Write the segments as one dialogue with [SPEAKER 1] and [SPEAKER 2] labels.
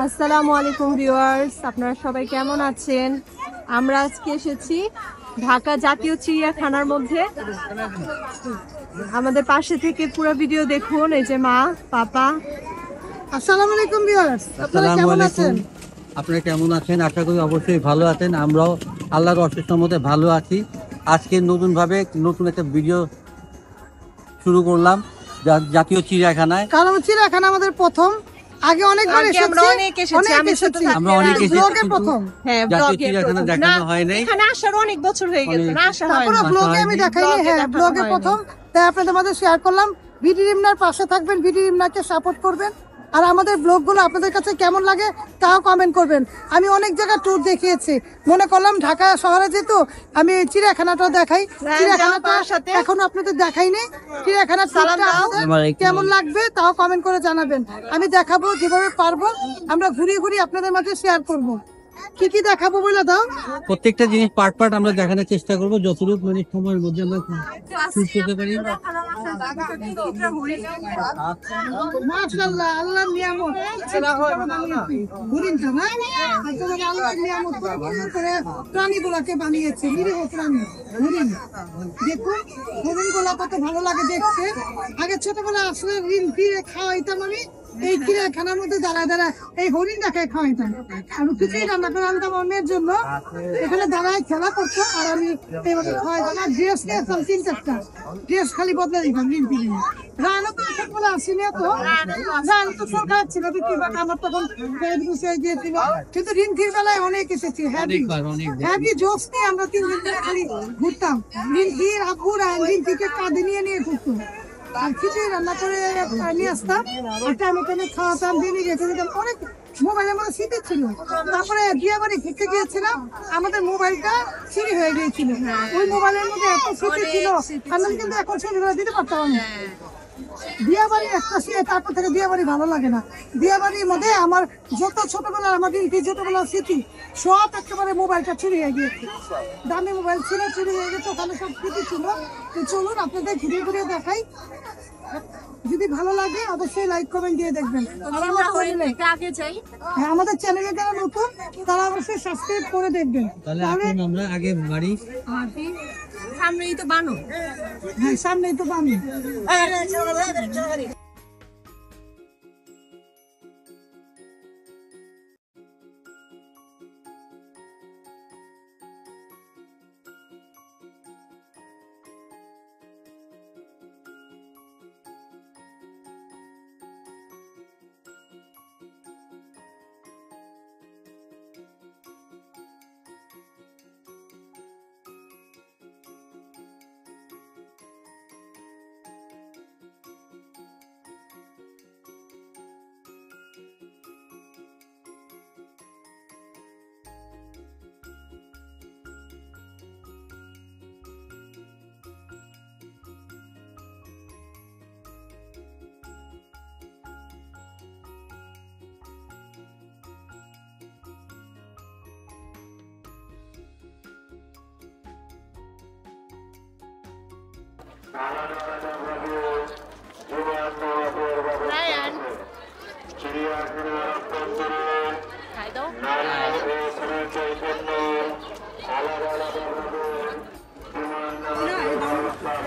[SPEAKER 1] আসসালামু আলাইকুম ভিউয়ার্স, আপনারা সবাই কেমন আছেন? আমরা আজকে এসেছি ঢাকা জাতীয় চিড়িয়াখানার মধ্যে। আমাদের পাশে থেকে পুরো ভিডিও দেখুন। এই যে মা, পাপা।
[SPEAKER 2] আসসালামু আলাইকুম ভিউয়ার্স, আপনারা কেমন আছেন?
[SPEAKER 3] আপনারা কেমন আছেন? আশা করি অবশ্যই ভালো আছেন। আমরাও আল্লাহর অশেষ রহমতে ভালো আছি। আজকে নতুন একটা ভিডিও শুরু করলাম জাতীয় চিড়িয়াখানায়।
[SPEAKER 2] কারণ চিড়িয়াখানা আমাদের প্রথম, আগে অনেকবার এসেছি,
[SPEAKER 1] আমরা অনেক
[SPEAKER 2] প্রথম।
[SPEAKER 1] হ্যাঁ,
[SPEAKER 3] জাতীয় চিড়িয়াখানা দেখানো হয় নাই।
[SPEAKER 1] এখানে আসার অনেক বছর হয়ে গেছে, না আসা হয়
[SPEAKER 2] তারপরে
[SPEAKER 1] না।
[SPEAKER 2] ব্লগে আমি দেখাইনি, হ্যাঁ ব্লগে প্রথম, তাই আপনাদের মাঝে শেয়ার করলাম। ভিডি রিমনার পাশে থাকবেন, ভিডি রিমনাকে সাপোর্ট করবেন। আর আমাদের ব্লগগুলো আপনাদের কাছে কেমন লাগে তাও কমেন্ট করবেন। আমি অনেক জায়গায় ট্যুর দেখিয়েছি, মনে করলাম ঢাকা শহরে যেহেতু আমি চিড়িয়াখানাটা দেখাই। চিড়িয়াখানাটা এখনো আপনাদের দেখাইনি। চিড়িয়াখানা কেমন লাগবে তাও কমেন্ট করে জানাবেন। আমি দেখাবো যেভাবে পারবো, আমরা ঘুরিয়ে ঘুরিয়ে আপনাদের মাঝে শেয়ার করব। কি কি দেখাবো বলে দাও।
[SPEAKER 3] প্রত্যেকটা জিনিস পার্ট আমরা দেখানোর চেষ্টা করবো, যতটুকু মানে সময়ের মধ্যে আমরা শুট করতে পারি।
[SPEAKER 2] মাশাআল্লাহ, আল্লাহর নিয়ামত। হরিণটা না, আল্লাহর নিয়ামত করে প্রাণীগুলোকে বানিয়েছে, নিরীহ প্রাণী হরিণ। দেখুন হরিণগুলো কত ভালো লাগে দেখতে। আগে ছোটবেলা আসলে রিল খাওয়াইতাম আমি, এই চিড়িয়াখানার মধ্যে দাঁড়ায় দাঁড়ায় এই হরিণটাকে খাওয়াইতাম। আমি কিছুই রান্না করে আনতাম অন্যের জন্য, এখানে দাঁড়ায় খেলা করতো আর আমি এইভাবে খাওয়াইতাম। আর ড্রেস নিয়েছিলাম 3-4টা ড্রেস, খালি বদলে দিতাম রিল ফিরে। রানও তো ছোটবেলা আসিনি, তো রান তো সরকার ছিল আমার তখন গিয়েছিল, কিন্তু রিন্থির বেলায় অনেক এসেছি। হ্যাভি জোস নিয়ে আমরা 3 দিন ধরে খালি ঘুরতাম। রিন্থির আব্বুরা রিন্থিকে কাঁধে নিয়ে নিয়ে ঘুরতো, আর খিচুড়ি রান্না করে নিয়ে আসতাম, একটা আমি খাওয়াতাম, দিয়ে রেখে দিতাম। অনেক মোবাইল আমার স্মৃতি ছিল। তারপরে বিয়ে বাড়ি ঘুরতে গিয়েছিলাম, আমাদের মোবাইলটা চুরি হয়ে গিয়েছিল। ওই মোবাইলের মধ্যে এত স্মৃতি ছিল, আমি কিন্তু এখন ছবিগুলো দিতে পারতাম না। বিয়ে বাড়ি একটা তারপর থেকে বিয়ে বাড়ি ভালো লাগে না। বিয়ে বাড়ির মধ্যে আমার যত ছোটবেলার আমাদের ছোটবেলার স্মৃতি সব একেবারে মোবাইলটা চুরি হয়ে গিয়েছে। দামি মোবাইল ছিল, চুরি হয়ে গেছে, ওখানে সব স্মৃতি ছিল। তো চলুন আপনাদের ঘুরিয়ে ঘুরিয়ে দেখাই। যদি ভালো লাগে অবশ্যই লাইক কমেন্ট দিয়ে দেখবেন। হ্যাঁ, আমাদের চ্যানেলে যারা নতুন তারা অবশ্যই সাবস্ক্রাইব করে দেখবেন।
[SPEAKER 3] তাহলে আমরা আগে বাড়ি
[SPEAKER 1] সামনেই তো বানু।
[SPEAKER 2] হ্যাঁ, সামনেই তো বানু।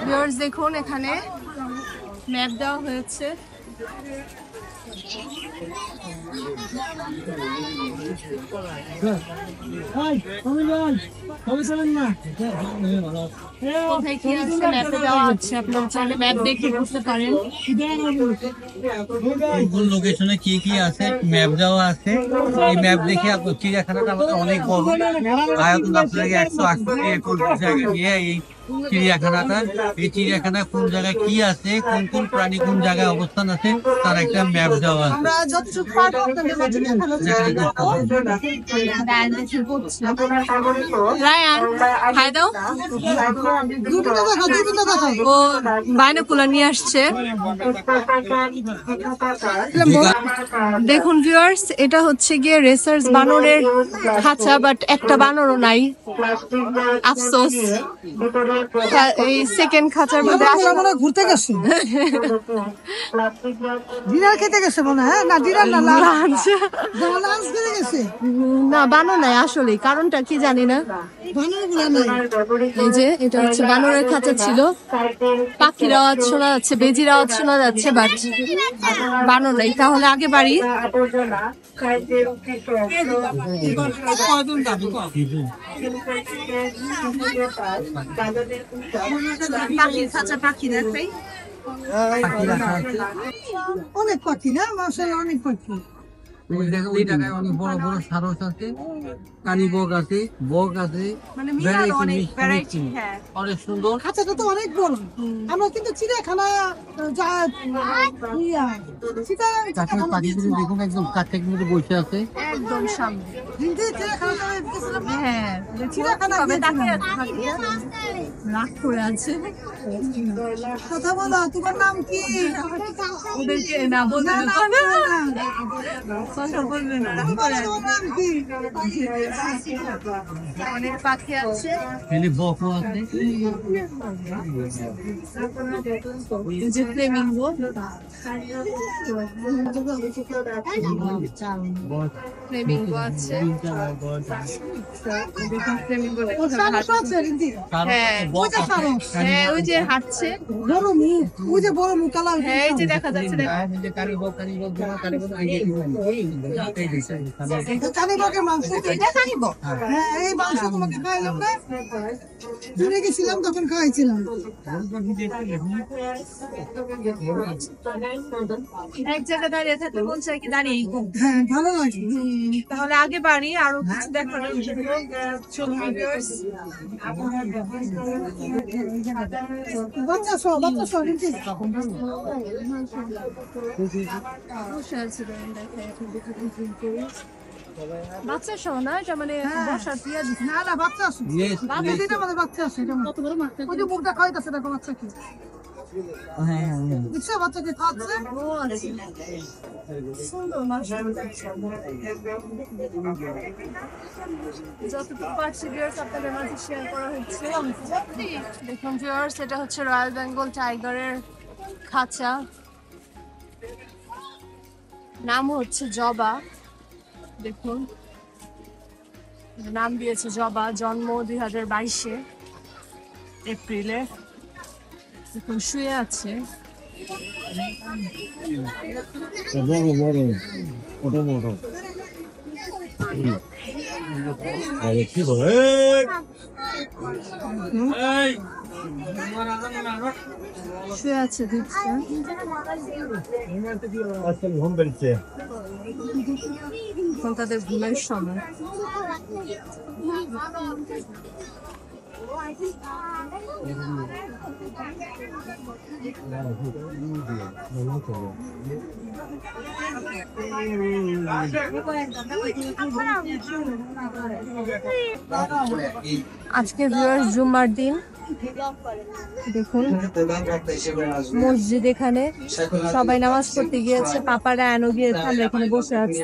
[SPEAKER 1] ভিউয়ার্স দেখুন, এখানে ম্যাপ দেওয়া হয়েছে। কোথায় কি আছে ম্যাপে দেওয়া আছে, আপনারা চাইলে ম্যাপ দেখে বুঝতে পারেন।
[SPEAKER 3] কোন লোকেশনে কি কি আছে ম্যাপ দেওয়া আছে। এই ম্যাপ দেখে আপনার চিড়িয়াখানাটা আমাদের অনেক বড়, আয়তন আপনাকে 180 একর জায়গা নিয়ে এই চিড়িয়াখানাটা। এই চিড়িয়াখানায় কোন জায়গায় কি আছে, কোন কোন প্রাণী কোন জায়গায় অবস্থান আছে তার একটা ম্যাপ দেওয়া আছে।
[SPEAKER 1] ও বাইনোকুলার নিয়ে আসছে। দেখুন ভিউয়ার্স, এটা হচ্ছে গিয়ে রেসার্চ বানরের খাঁচা, বাট একটা বানরও নাই। আফসোস এই সেকেন্ড খাঁচার মধ্যে
[SPEAKER 2] ওরা মনে হয় ঘুরতে গেছে, ডিনার খেতে গেছে মনে হয়। না ডিনার না, লাঞ্চ খেতে গেছে।
[SPEAKER 1] না বানর নাই আসলে, কারণটা কি জানি না।
[SPEAKER 2] বানর গুলা নাই।
[SPEAKER 1] এই যে এটা হচ্ছে বানরের খাঁচা ছিল, পাখির আওয়াজ শোনা যাচ্ছে, বেজির আওয়াজ শোনা যাচ্ছে, বাট বানর নাই। তাহলে আগে বাড়ি। পাখির খাঁচা, পাখি দেখাই।
[SPEAKER 2] অনেক পাখি না, মাসায় অনেক পাখি।
[SPEAKER 3] ওই দেখো ওই জায়গায় অনেক বড় বড় সারস আছে, কানি বক আছে, বক আছে,
[SPEAKER 1] মানে মিলানো অনেক ভ্যারাইটি। হ্যাঁ
[SPEAKER 3] অনেক সুন্দর।
[SPEAKER 2] খাঁচাটা তো অনেক বড়। আমরা কিন্তু চিড়িয়াখানা
[SPEAKER 3] কাঠের পাখিগুলো দেখুন একদম কাঠের মধ্যে বসে আছে।
[SPEAKER 1] একদম সামনে।
[SPEAKER 2] হ্যাঁ,
[SPEAKER 1] চিড়িয়াখানা রাগ করে আছে।
[SPEAKER 2] কথা বলো, তোমার নাম কি?
[SPEAKER 1] ওদেরকে না বলতে কথা বলবে না।
[SPEAKER 2] তোমার নাম কি?
[SPEAKER 1] অনেক পাখি আছে।
[SPEAKER 3] এখানে বকও আছে।
[SPEAKER 1] এই যে ফ্লেমিঙ্গো, ফ্লেমিঙ্গো আছে। দেখুন ফ্লেমিঙ্গোটা
[SPEAKER 2] ওর
[SPEAKER 1] কিভাবে
[SPEAKER 2] সারস আছে, রিন্তি।
[SPEAKER 1] হ্যাঁ
[SPEAKER 2] ওইটা সারস।
[SPEAKER 1] হ্যাঁ ওই যে হাঁটছে।
[SPEAKER 2] বড় মুখ, ওই যে বড় মুখ কালা।
[SPEAKER 1] হ্যাঁ এই যে দেখা যাচ্ছে, দেখো।
[SPEAKER 2] কানিবকের মাংস। হ্যাঁ, এই মাংস তোমাকে খাইলাম না, দূরে গেছিলাম তখন খাইছিলাম।
[SPEAKER 1] এক জায়গায় দাঁড়িয়ে থাকতে মন চায় কি দাঁড়িয়ে।
[SPEAKER 2] হ্যাঁ, ভালো লাগে।
[SPEAKER 1] তাহলে আগে বাড়ি, আরো কিছু দেখানোর জন্য
[SPEAKER 2] বাচ্চা সহ, বাচ্চা সহ, রিন্তি।
[SPEAKER 1] বসে আছে, বাচ্চা সহ না, এটা মানে বসার দিয়া দিচ্ছে।
[SPEAKER 2] না না, বাচ্চা আছে।
[SPEAKER 3] Yes,
[SPEAKER 2] বাচ্চা দিতে আমাদের বাচ্চা আছে। কত বড় বাচ্চা? ওই যে মুখটা খাইতেছে, দেখো বাচ্চাকে। দেখছো বাচ্চাকে খাচ্ছে?
[SPEAKER 1] ও আছে। সুন্দর মাশাআল্লাহ। যতটুকু পারছি ভিউয়ার্স আপনাদের মাঝে শেয়ার করা হচ্ছে। দেখুন ভিউয়ার্স, এটা হচ্ছে রয়্যাল বেঙ্গল টাইগারের খাঁচা, নাম হচ্ছে জবা। দেখুন নাম দিয়েছে জবা, জন্ম 2022 এপ্রিলে। দেখুন শুয়ে আছে। শুয়ে আছে দেখছে। এখন তাদের ঘুমের সময়। আজকে ভিউয়ার্স জুম্মার দিন। দেখুন মসজিদ, এখানে সবাই নামাজ পড়তে গিয়েছে, পাপারা এনো গিয়েছে, আমরা এখানে বসে আছি।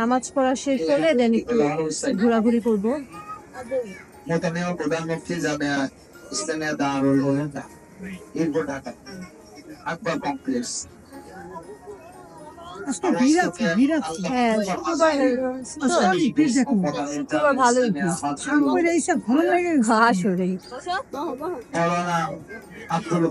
[SPEAKER 1] নামাজ পড়া শেষ হলে দেন একটু ঘোরাঘুরি করবো।
[SPEAKER 4] প্রধানমন্ত্রী জামিয়া ইসলামিয়া দারুল উলুম এরপর ঢাকা আকবর কমপ্লেক্স।
[SPEAKER 2] আজকে ভিড় আছে, ভিড় আছে।
[SPEAKER 1] হ্যাঁ
[SPEAKER 2] অনেক ভিড় দেখো।
[SPEAKER 1] তোমার ভালো
[SPEAKER 2] আমার এইসব ভালো লাগে।
[SPEAKER 1] আসলেই
[SPEAKER 4] মৌলানা আব্দুল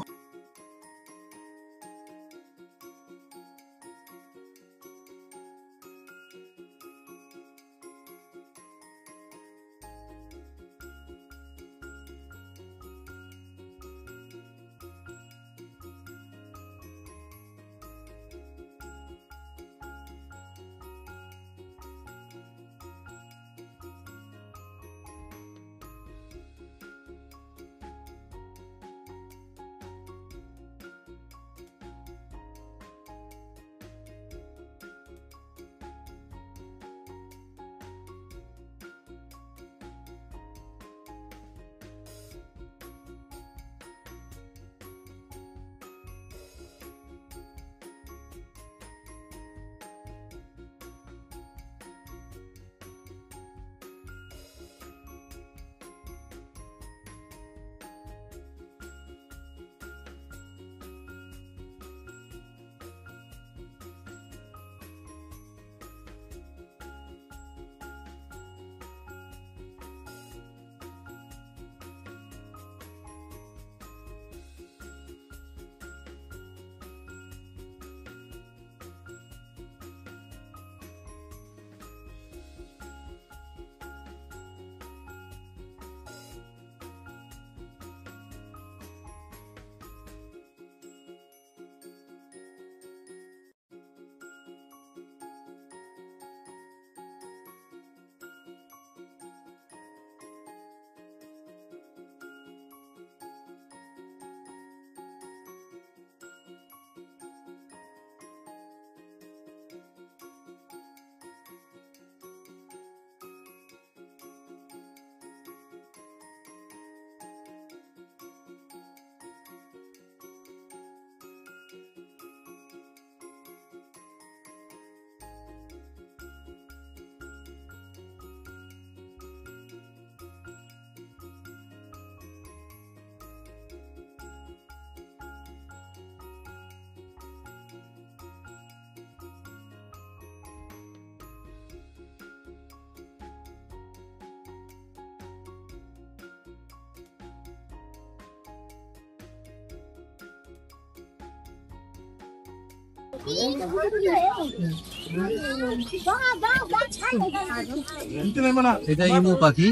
[SPEAKER 3] এটা ইমু পাখি,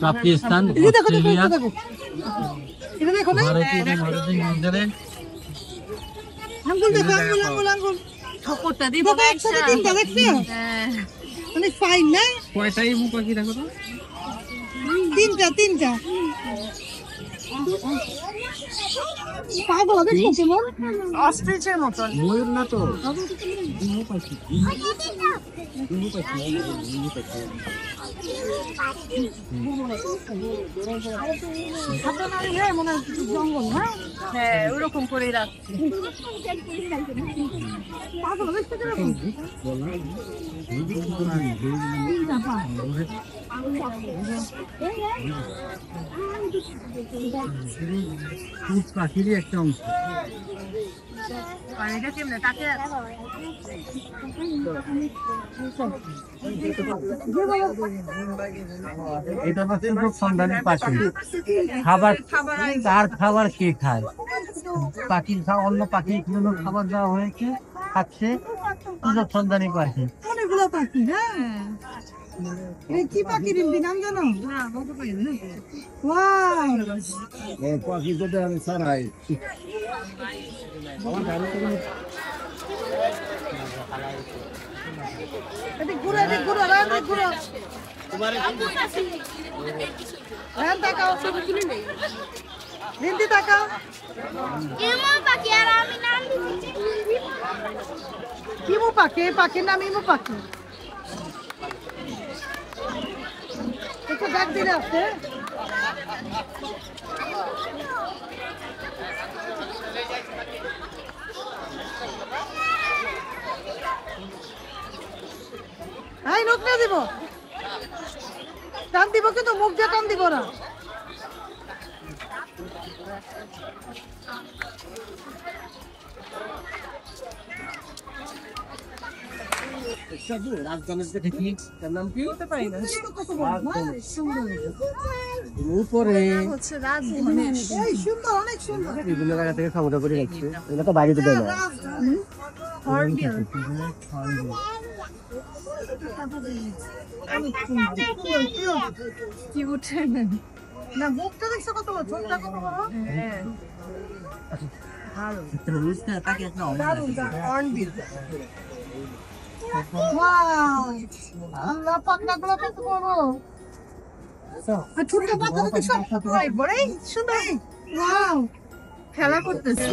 [SPEAKER 3] পাকিস্তান,
[SPEAKER 2] এই যে দেখো, দেখো,
[SPEAKER 3] অস্ট্রেলিয়া,
[SPEAKER 2] দেখো, দেখো। এটা দেখো না?
[SPEAKER 3] ভারতীয় নিউজিল্যান্ড।
[SPEAKER 2] আঙ্গুল দেখো, আঙ্গুল, আঙ্গুল, আঙ্গুল।
[SPEAKER 1] ঠোকরটা দিব
[SPEAKER 2] দেখো, একসাথে তিনটা, দেখছো?
[SPEAKER 1] হ্যাঁ
[SPEAKER 2] অনেক ফাইন না?
[SPEAKER 3] কয়টা ইমু পাখি দেখো তো?
[SPEAKER 2] তিনটা। পাগল, দেখছো কেমন?
[SPEAKER 1] অস্ট্রিচের মতন।
[SPEAKER 3] ময়ূর না তো।
[SPEAKER 2] হাতে নাড়ি হয়ে মনে হয় কিছু জঙ্গল, হ্যাঁ?
[SPEAKER 1] হ্যাঁ ওরকম করেই রাখছি।
[SPEAKER 2] পাগল, দেখছো কিরকম? তিনটা পা।
[SPEAKER 3] পাখিরই একটা অংশ।
[SPEAKER 1] আর এটা কেমনে তাকে
[SPEAKER 3] এটা হচ্ছে খুব সন্ধানী পাখি। খাবার তার খাবার কে খায়? পাখির খাওয়া, অন্য পাখিগুলো খাবার দেওয়া হয়েছে, খাচ্ছে, সুযোগ সন্ধানী পাখি।
[SPEAKER 2] অনেকগুলো পাখি, হ্যাঁ? এই কি পাখি রিম্পি, নাম জানো? ওয়াও!
[SPEAKER 3] পাখি যদি আমি ছাড়াই
[SPEAKER 2] এদিক ঘুরো, এদিক ঘুরো, এদিক ঘুরো। হ্যাঁ, তাকাও। রিম্পি তাকাও। ইমু পাখি, এই পাখির নাম ইমু পাখি। একটু ডাক দিলে আসছে। এই লোক না দিব, টান দিব কিন্তু মুখ দিয়ে টান দিব না।
[SPEAKER 3] উপরে
[SPEAKER 1] হচ্ছে রাজধানী।
[SPEAKER 2] এই সুন্দর, অনেক সুন্দর।
[SPEAKER 3] বিভিন্ন জায়গা থেকে সংগ্রহ করে রাখছে, এগুলো তো বাইরে তো দেয় না।
[SPEAKER 1] হর্নবিল। কি উঠে না।
[SPEAKER 2] না, মুখটা দেখছো কত বড়, ঠোঁটটা কত বড়।
[SPEAKER 1] হ্যাঁ
[SPEAKER 2] হর্নবিল। ওয়াও! আল্লাহ, পাখনাগুলো কত বড়। আর ছোট্ট পাখনা দেখছো?
[SPEAKER 1] বড়ই সুন্দর
[SPEAKER 2] ওয়াও!
[SPEAKER 1] খেলা করতেছে।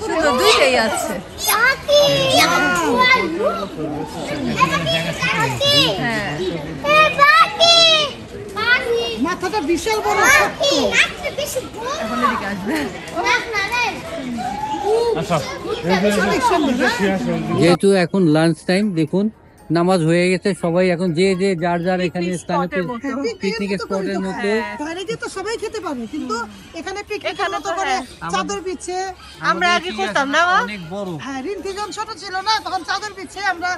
[SPEAKER 1] সুন্দর দুইটাই আছে। হ্যাঁ
[SPEAKER 2] মাথাটা বিশাল বড়, শক্ত।
[SPEAKER 1] এখন এদিকে আসবে।
[SPEAKER 2] অনেক সুন্দর, না?
[SPEAKER 3] যেহেতু এখন লাঞ্চ টাইম, দেখুন নামাজ হয়ে গেছে, সবাই এখন যে যে যার যার এখানে স্থানে
[SPEAKER 1] স্পটের মতো।
[SPEAKER 3] পিকনিক স্পটের মতো
[SPEAKER 2] বাইরে গিয়ে তো সবাই খেতে পারে, কিন্তু এখানে পিকনিকের
[SPEAKER 1] এখানে
[SPEAKER 2] মতো
[SPEAKER 1] তো
[SPEAKER 2] করে
[SPEAKER 1] হ্যাঁ।
[SPEAKER 2] চাদর বিছে।
[SPEAKER 1] আমরা আগে করতাম না মা?
[SPEAKER 3] অনেক বড়
[SPEAKER 2] হ্যাঁ, রিম্পি যখন ছোট ছিল না, তখন চাদর বিছে আমরা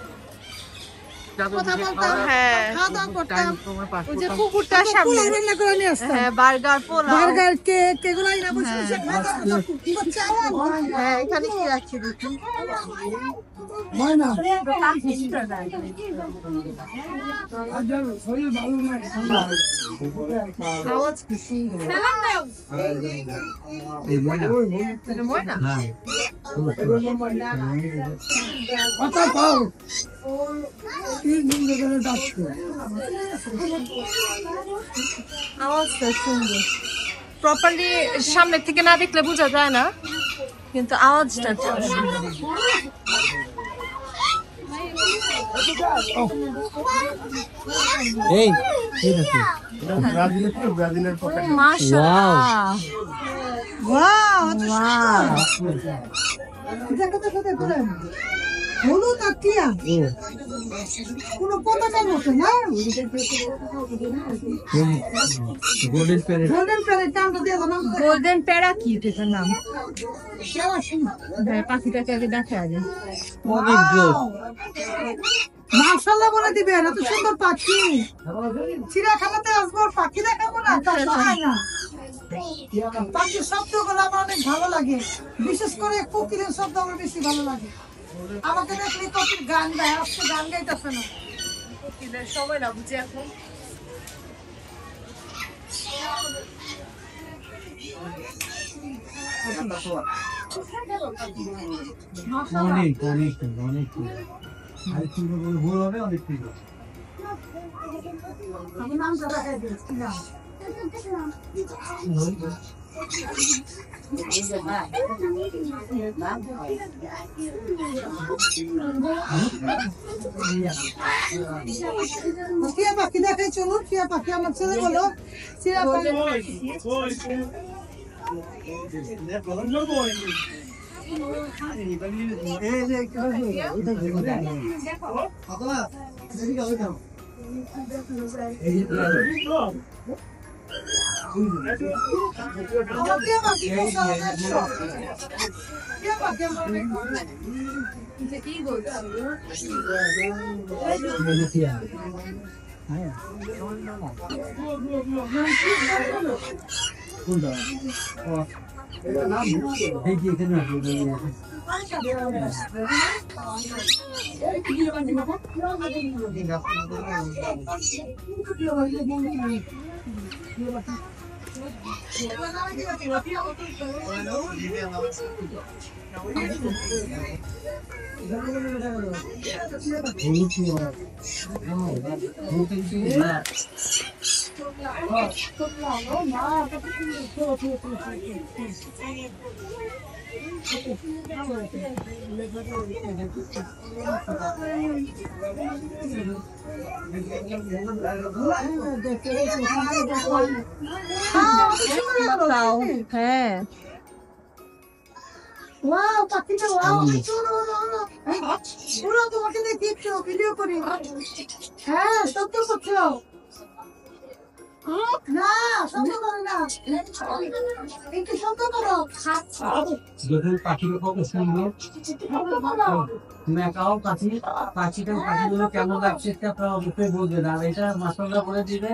[SPEAKER 2] কথা বলতাম,
[SPEAKER 1] হ্যাঁ।
[SPEAKER 2] খাওয়া দাওয়া করতাম।
[SPEAKER 1] ওই যে পুকুরটার সামনে
[SPEAKER 2] পোলাও রান্না করে নিয়ে আসতাম।
[SPEAKER 1] হ্যাঁ বার্গার পোলাও।
[SPEAKER 2] বার্গার, কেক, এগুলো এরা বসে বসে খাওয়া দাওয়া করতাম। চাওয়াল।
[SPEAKER 1] হ্যাঁ এখানে কি রাখছি দেখুন। আওয়াজ কি সুন্দর। এটা ময়না? আওয়াজটা সুন্দর। প্রপারলি সামনে থেকে না দেখলে বোঝা যায় না, কিন্তু আওয়াজটা সুন্দর।
[SPEAKER 3] এই ঠিক আছে
[SPEAKER 1] মাশাআল্লাহ।
[SPEAKER 2] ওয়াও, এত
[SPEAKER 1] ওয়াও।
[SPEAKER 2] সুন্দর। দেখো, দেখো, দেখো। হলুদ আর টিয়া। কোনো পতাকার মতো, না?
[SPEAKER 3] গোল্ডেন প্যারেট
[SPEAKER 2] গোল্ডেন প্যারেট নামটা দিয়ে দাও, নাম তো।
[SPEAKER 1] গোল্ডেন প্যারাকিট এটার নাম।
[SPEAKER 2] কেমন সুন্দর।
[SPEAKER 1] হ্যাঁ পাখিটাকে আগে দেখে আগে।
[SPEAKER 3] অনেক জোর
[SPEAKER 2] মাশাআল্লাহ বলে দিবেন, এত সুন্দর পাখি। চিড়িয়াখানাতে আসবো, পাখি দেখাবো না, তা হয় না। পাখির শব্দগুলো আমার অনেক ভালো লাগে, বিশেষ করে কোকিলের শব্দ আমার বেশি ভালো লাগে। আমাকে দেখলে কোকিল গান গায়, আজকে গান গাইতেছে না।
[SPEAKER 1] কোকিলের সময় না বুঝি এখন।
[SPEAKER 3] অনেক অনেক অনেক আর সুন্দর ভুল হবে অনেক সুন্দর।
[SPEAKER 2] আমি নামটা দেখাই দিচ্ছি না। টিয়া পাখি দেখাই চলো, টিয়া পাখি আমার ছেলে বলো টিয়া পাখি। আমার টিয়া পাখি টিয়া পাখি আমার অনেক ভালো লাগে।
[SPEAKER 1] কি বলছো? হ্যাঁ
[SPEAKER 2] ওয়াও পাখিটা ওয়াও পুরো তোমাকে দেখছো ভিডিও করি। হ্যাঁ শব্দ করছো না, শব্দ করো না, একটু শব্দ করো।
[SPEAKER 3] দেখুন পাখির কত সুন্দর
[SPEAKER 2] শব্দ করো।
[SPEAKER 3] মেকাও পাখি, পাখিগুলো কেমন লাগছে এটা আপনারা অবশ্যই বলবেন। আর এটা মাসাল্লাহ বলে দিবে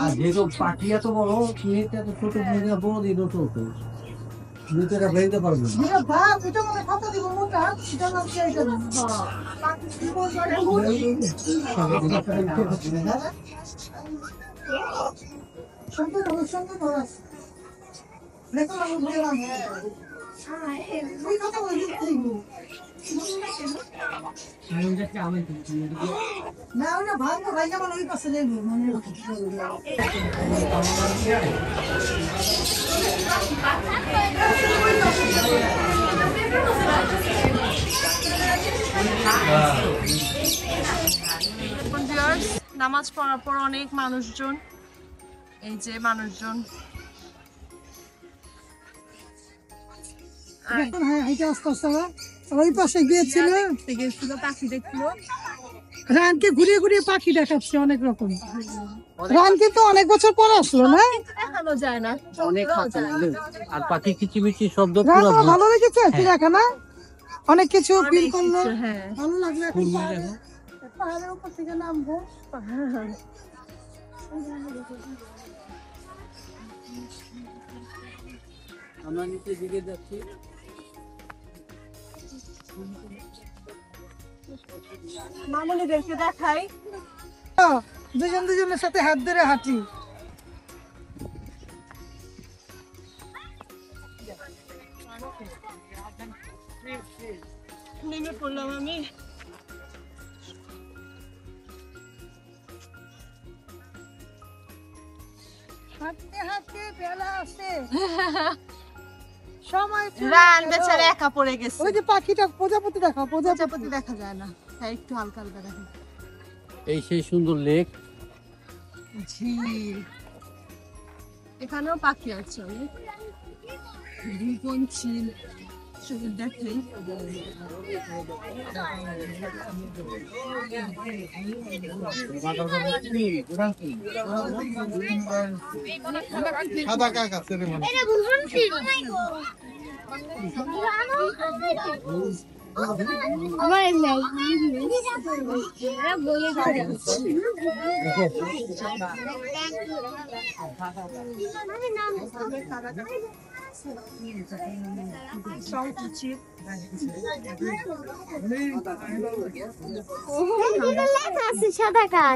[SPEAKER 3] আর যেহেতু পাখি এত বড় মেয়েটা তো ছোট মেয়েটা বড় দিন ছোট মেয়েটা বেরোতে পারবে না।
[SPEAKER 2] না ওটা ভালো ভাই যেমন ওই পাশে দেখবো মনে
[SPEAKER 1] নামাজ পড়ার পর অনেক মানুষজন, এই যে মানুষজন
[SPEAKER 2] আস্তে আস্তে ওই পাশে গিয়েছিল
[SPEAKER 1] গেছিল পাখি দেখছিল।
[SPEAKER 2] রানকে ঘুরিয়ে ঘুরিয়ে পাখি দেখাচ্ছে অনেক রকম। রান কিন্তু অনেক বছর পরে আসলো না,
[SPEAKER 1] দেখানো যায় না
[SPEAKER 3] অনেক আর পাখি কিচিমিচি শব্দ
[SPEAKER 2] রান ভালো লেগেছে চিড়িয়াখানা, অনেক কিছু ফিল করলো,
[SPEAKER 1] হ্যাঁ
[SPEAKER 2] ভালো লাগলো। এখন পাহাড়ের উপর থেকে নামবো।
[SPEAKER 3] আমরা নিচে দিকে যাচ্ছি।
[SPEAKER 1] মামুনিদেরকে দেখাই,
[SPEAKER 2] দুজন দুজনের সাথে হাত ধরে হাঁটি।
[SPEAKER 1] নেমে পড়লাম আমি।
[SPEAKER 2] হাঁটতে হাঁটতে বেলা আসে সময়
[SPEAKER 1] রান বেচারা একা পড়ে গেছে।
[SPEAKER 2] ওই যে পাখিটা প্রজাপতি দেখা, প্রজাপতি দেখা যায় না, হ্যাঁ একটু হালকা হালকা দেখা।
[SPEAKER 3] এই সেই সুন্দর লেক।
[SPEAKER 1] ঝিল, এখানেও পাখি আছে অনেক। রিপন ঝিল শুধু দেখেন।
[SPEAKER 4] সাদা কাক আছে রে মানে
[SPEAKER 5] সাদা কাক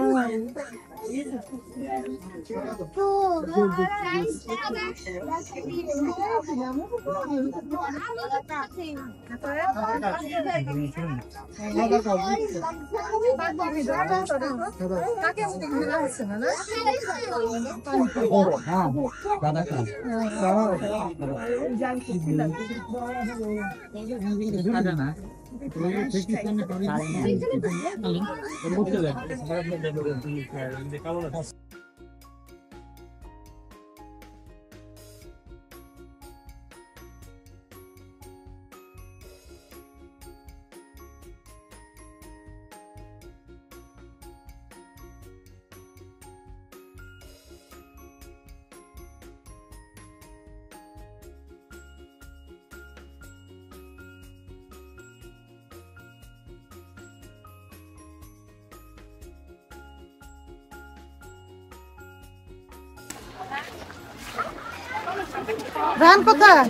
[SPEAKER 2] রান কোথায়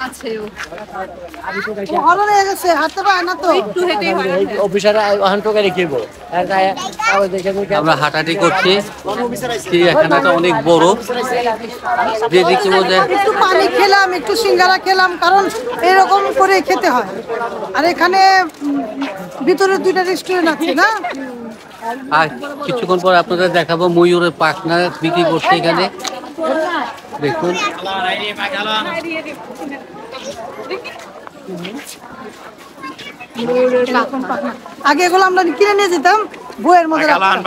[SPEAKER 1] আছে ও।
[SPEAKER 2] ভালো হয়ে গেছে, হাঁটতে পারে না তো।
[SPEAKER 1] একটু হেঁটেই হয়।
[SPEAKER 3] আমরা হাঁটাহাঁটি করছি। চিড়িয়াখানাটা অনেক বড়, যেদিকে বোঝায়
[SPEAKER 2] একটু পানি খেলাম, একটু সিঙ্গারা খেলাম, কারণ এরকম করে খেতে হয়। আর এখানে ভিতরে 2টা রেস্টুরেন্ট আছে না।
[SPEAKER 3] আর কিছুক্ষণ পর আপনাদের দেখাবো ময়ূরের পাখনা বিক্রি করছে এখানে, দেখুন।
[SPEAKER 2] আগে এগুলো আমরা কিনে নিয়ে যেতাম বইয়ের মধ্যে রাখতাম।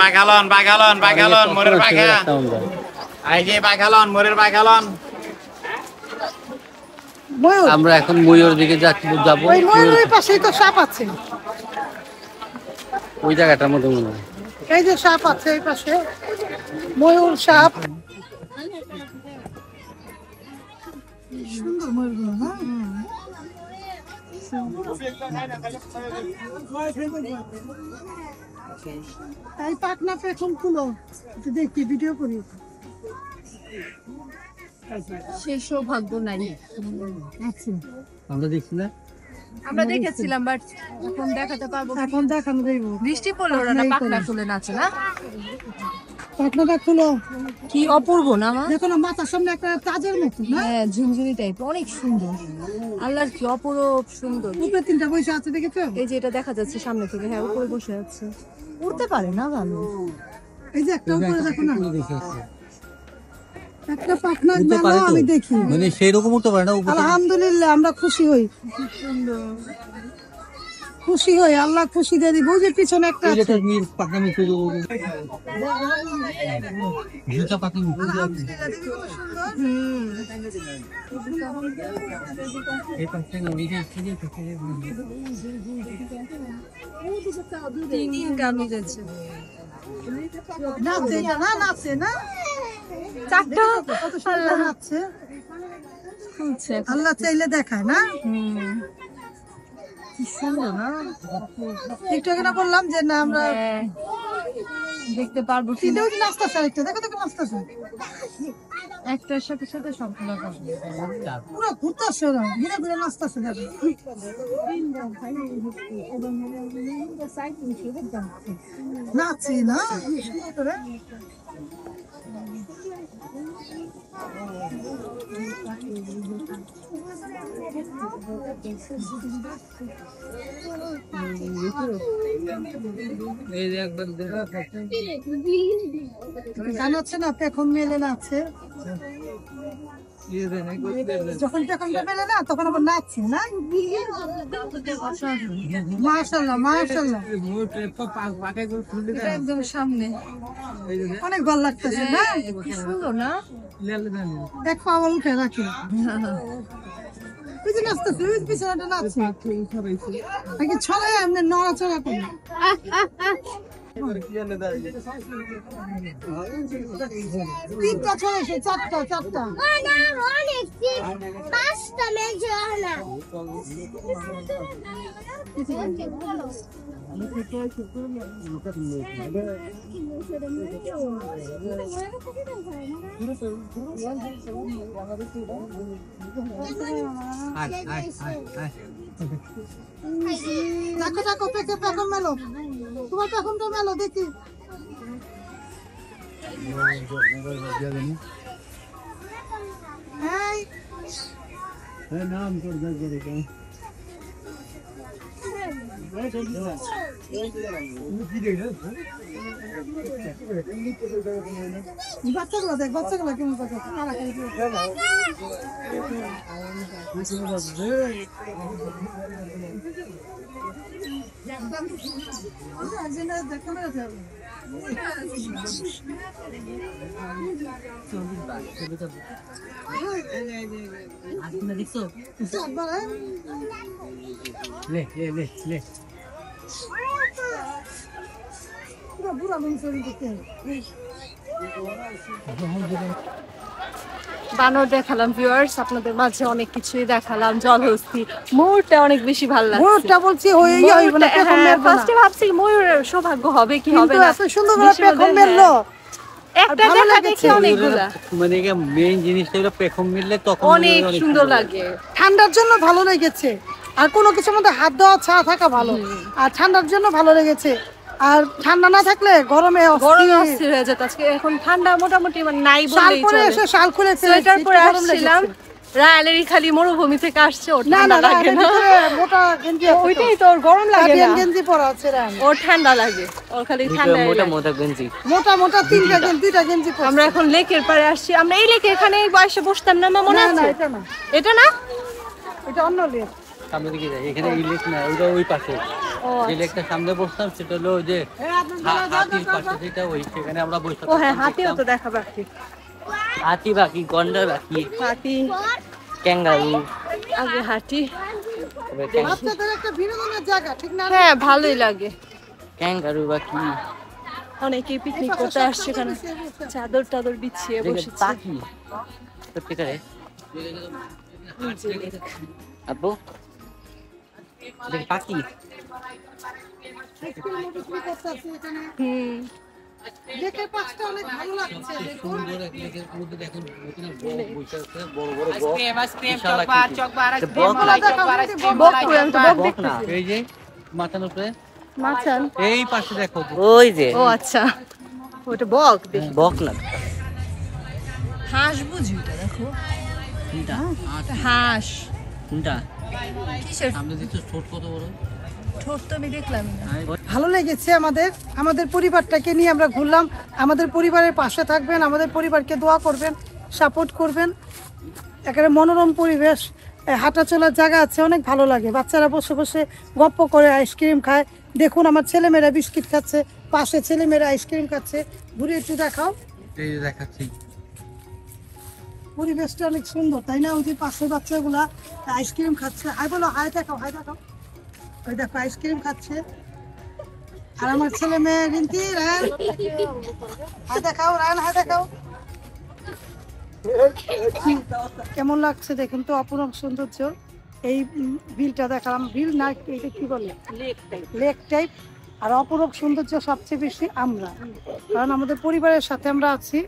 [SPEAKER 6] বাগালন মোরের পাখা এই যে বাগালন মোরের বাগালন
[SPEAKER 2] ময়ূর,
[SPEAKER 3] আমরা এখন ময়ূর দিকে যাবো।
[SPEAKER 2] ওই ময়ূরের পাশেই তো সাপ আছে,
[SPEAKER 3] ওই জায়গাটার মধ্যে মনে হয়।
[SPEAKER 2] এই যে সাপ আছে এই পাশে, ময়ূর সাপ। সুন্দর ময়ূরগুলো না। এই পাখনা পেছন খুলো, একটু দেখি, ভিডিও করি।
[SPEAKER 1] সেই সৌভাগ্য নাই।
[SPEAKER 2] আচ্ছা,
[SPEAKER 3] আমরা দেখছি না,
[SPEAKER 1] আমরা দেখেছিলাম, বাট এখন দেখাতে পারবো না।
[SPEAKER 2] এখন দেখানো যাইব।
[SPEAKER 1] বৃষ্টি পড়লে ওরা না পাখনা তুলে নাচে না?
[SPEAKER 2] পাখনাটা খুলো,
[SPEAKER 1] কি অপূর্ব না মা?
[SPEAKER 2] দেখো না মাথার সামনে একটা তাজের মতো না।
[SPEAKER 1] হ্যাঁ, ঝুনঝুনি টাইপ, অনেক সুন্দর। আল্লাহর কি অপরূপ সুন্দর।
[SPEAKER 2] উপরে 3টা বসে আছে, দেখেছো?
[SPEAKER 1] এই যে এটা দেখা যাচ্ছে সামনে থেকে, হ্যাঁ উপরে বসে আছে। উড়তে পারে না ভালো।
[SPEAKER 2] এই যে একটা উপরে দেখো না, একটা পাখনা গেল, আমি দেখি।
[SPEAKER 3] মানে সেই রকম উঠতে পারে না উপরে।
[SPEAKER 2] আলহামদুলিল্লাহ, আমরা খুশি হই, খুশি হই, আল্লাহ খুশি দিয়ে দিব। ওই যে পিছনে একটা আছে।
[SPEAKER 3] পাখনা মিশে যাবো, দুটা পাখনা মিশে যাবে। এই পাখনা ওই যে
[SPEAKER 2] নাচে না, নাচে না,
[SPEAKER 1] চারটা
[SPEAKER 2] কত সুন্দর নাচছে।
[SPEAKER 1] খুলছে।
[SPEAKER 2] আল্লাহ চাইলে দেখায় না।
[SPEAKER 1] কি সুন্দর না?
[SPEAKER 2] একটু আগে না বললাম যে না আমরা
[SPEAKER 1] হ্যাঁ, দেখতে পারবো কি?
[SPEAKER 2] তিনটেও নাচতেছে, আরেকটা দেখো, দেখো নাচতেছে,
[SPEAKER 1] একটার সাথে সাথে সবগুলো
[SPEAKER 2] পুরো ঘুরতেছে, ওরা ঘুরে ঘুরে নাচতেছে, দেখো। নাচে না সুন্দর করে। গান হচ্ছে না, পেখম মেলে না আছে, যখন পেখমটা মেলে না তখন আবার নাচছে না। মাশাআল্লাহ মাশাআল্লাহ,
[SPEAKER 1] একদম সামনে
[SPEAKER 2] অনেক ভালো লাগতেছে না?
[SPEAKER 1] কি সুন্দর না?
[SPEAKER 2] এক পাওয়াল উঠে রাখি, ওই যে নাচতেছে, ওই পিছনে নাচছে, আগে ছড়ায় এমনি নড়াচড়া করে। তিনটা ছড়াইছে, চারটা দেখো দেখো, পেকে পেখম মেলো, তোমার পেখমটা মেলো দেখি। বাচ্চাগুলো দেখ, বাচ্চাগুলো কেমন বুড়া মানুষ দেখতে।
[SPEAKER 1] বানর দেখালাম ভিউয়ার্স, আপনাদের মাঝে অনেক কিছুই দেখালাম, জলহস্তি, ময়ূরটা অনেক বেশি ভালো লাগছে।
[SPEAKER 2] ময়ূরটা বলছি
[SPEAKER 1] ফার্স্টে ভাবছি ময়ূরের সৌভাগ্য হবে কি হবে না,
[SPEAKER 2] এত সুন্দর করে পেখম মেললো,
[SPEAKER 1] একটা দেখা দেখি অনেকগুলা,
[SPEAKER 3] মানে মেইন জিনিসটা হলো পেখম মিললে তখন
[SPEAKER 1] অনেক সুন্দর লাগে।
[SPEAKER 2] ঠান্ডার জন্য ভালো লেগেছে, আর কোনো কিছুর মধ্যে হাত দেওয়া ছাড়া থাকা ভালো, আর ঠান্ডার জন্য ভালো লেগেছে। আর ঠান্ডা না থাকলে গরমে
[SPEAKER 1] অস্থির হয়ে যেত। আজকে এখন ঠান্ডা মোটামুটি মানে নাই বললেই চলে।
[SPEAKER 2] শাল খুলে
[SPEAKER 1] সোয়েটার পরে আসছিলাম, রায়ালেরই খালি মরুভূমি থেকে আসছে, ওর ঠান্ডা লাগে না,
[SPEAKER 2] মোটা গেঞ্জি,
[SPEAKER 1] ওইটাই তো ওর গরম লাগে না,
[SPEAKER 2] গেঞ্জি পরা আছে,
[SPEAKER 1] ওর ঠান্ডা লাগে, ওর খালি ঠান্ডা
[SPEAKER 2] মোটা মোটা দুইটা গেঞ্জি।
[SPEAKER 1] আমরা এখন লেকের পাড়ে আসছি, আমরা এই লেকে এখানে এই বয়সে বসতাম না, আমার মনে আছে? এটা না,
[SPEAKER 2] এটা অন্য লেক।
[SPEAKER 3] সামনে দিকে যাই, এখানে এই লেক না, ওইটা ওই পাশে যে লেকটা সামনে বসতাম সেটা হলো ওই যে হাতির পাশে, যেটা ওই সেখানে আমরা বসতাম।
[SPEAKER 1] ও হ্যাঁ, হাতিও তো দেখা বাকি,
[SPEAKER 3] হাতি বাকি, গন্ডার বাকি,
[SPEAKER 1] হাতি,
[SPEAKER 3] ক্যাঙ্গারু,
[SPEAKER 1] আগে হাতি,
[SPEAKER 2] বাচ্চাদের একটা বিনোদনের জায়গা, ঠিক না?
[SPEAKER 1] হ্যাঁ ভালোই লাগে।
[SPEAKER 3] ক্যাঙ্গারু বাকি,
[SPEAKER 1] অনেকেই পিকনিক করতে আসছে, এখানে চাদর টাদর বিছিয়ে বসেছে।
[SPEAKER 3] পাখি সত্যিকারে আপু দেখ পাখি।
[SPEAKER 2] লেকের পাশটা অনেক ভালো লাগছে, দেখুন।
[SPEAKER 3] সুন্দর এক লেকের মধ্যে দেখুন বসে আছে বড় বড় বক না, এই যে মাথার উপরে
[SPEAKER 1] মাছান,
[SPEAKER 3] এই পাশে দেখো, ওই যে,
[SPEAKER 1] ও আচ্ছা ওটা বক, দেখি
[SPEAKER 3] বক না,
[SPEAKER 1] হাঁস বুঝি, ওটা দেখো,
[SPEAKER 3] কোনটা
[SPEAKER 1] হাঁস,
[SPEAKER 3] কোনটা
[SPEAKER 1] কিসের
[SPEAKER 3] সামনে দিতে ছোট কত বড়
[SPEAKER 1] ঠোঁট তো আমি দেখলাম না।
[SPEAKER 2] ভালো লেগেছে আমাদের পরিবারটাকে নিয়ে আমরা ঘুরলাম। আমাদের পরিবারের পাশে থাকবেন, আমাদের পরিবারকে দোয়া করবেন, সাপোর্ট করবেন। একেবারে মনোরম পরিবেশ, হাঁটা চলার জায়গা আছে, অনেক ভালো লাগে। বাচ্চারা বসে বসে গপ্প করে আইসক্রিম খায়। দেখুন আমার ছেলেমেয়েরা বিস্কিট খাচ্ছে, পাশে ছেলেমেয়েরা আইসক্রিম খাচ্ছে। ঘুরে একটু দেখাও,
[SPEAKER 3] এই যে দেখাচ্ছি,
[SPEAKER 2] পরিবেশটা অনেক সুন্দর, তাই না? ওই যে পাশে বাচ্চাগুলা আইসক্রিম খাচ্ছে। হাই বলো, হাই দেখাও, হাই দেখাও, ওই দেখো আইসক্রিম খাচ্ছে। আর আমার ছেলে মেয়ে রিন্তি, রায়ান, হাই দেখাও, রায়ান হাই দেখাও। কেমন লাগছে দেখুন তো, অপরূপ সৌন্দর্য। এই বিলটা দেখালাম, বিল না এটা কি বলে, লেক টাইপ। আর অপরূপ সৌন্দর্য সবচেয়ে বেশি আমরা, কারণ আমাদের পরিবারের সাথে আমরা আছি,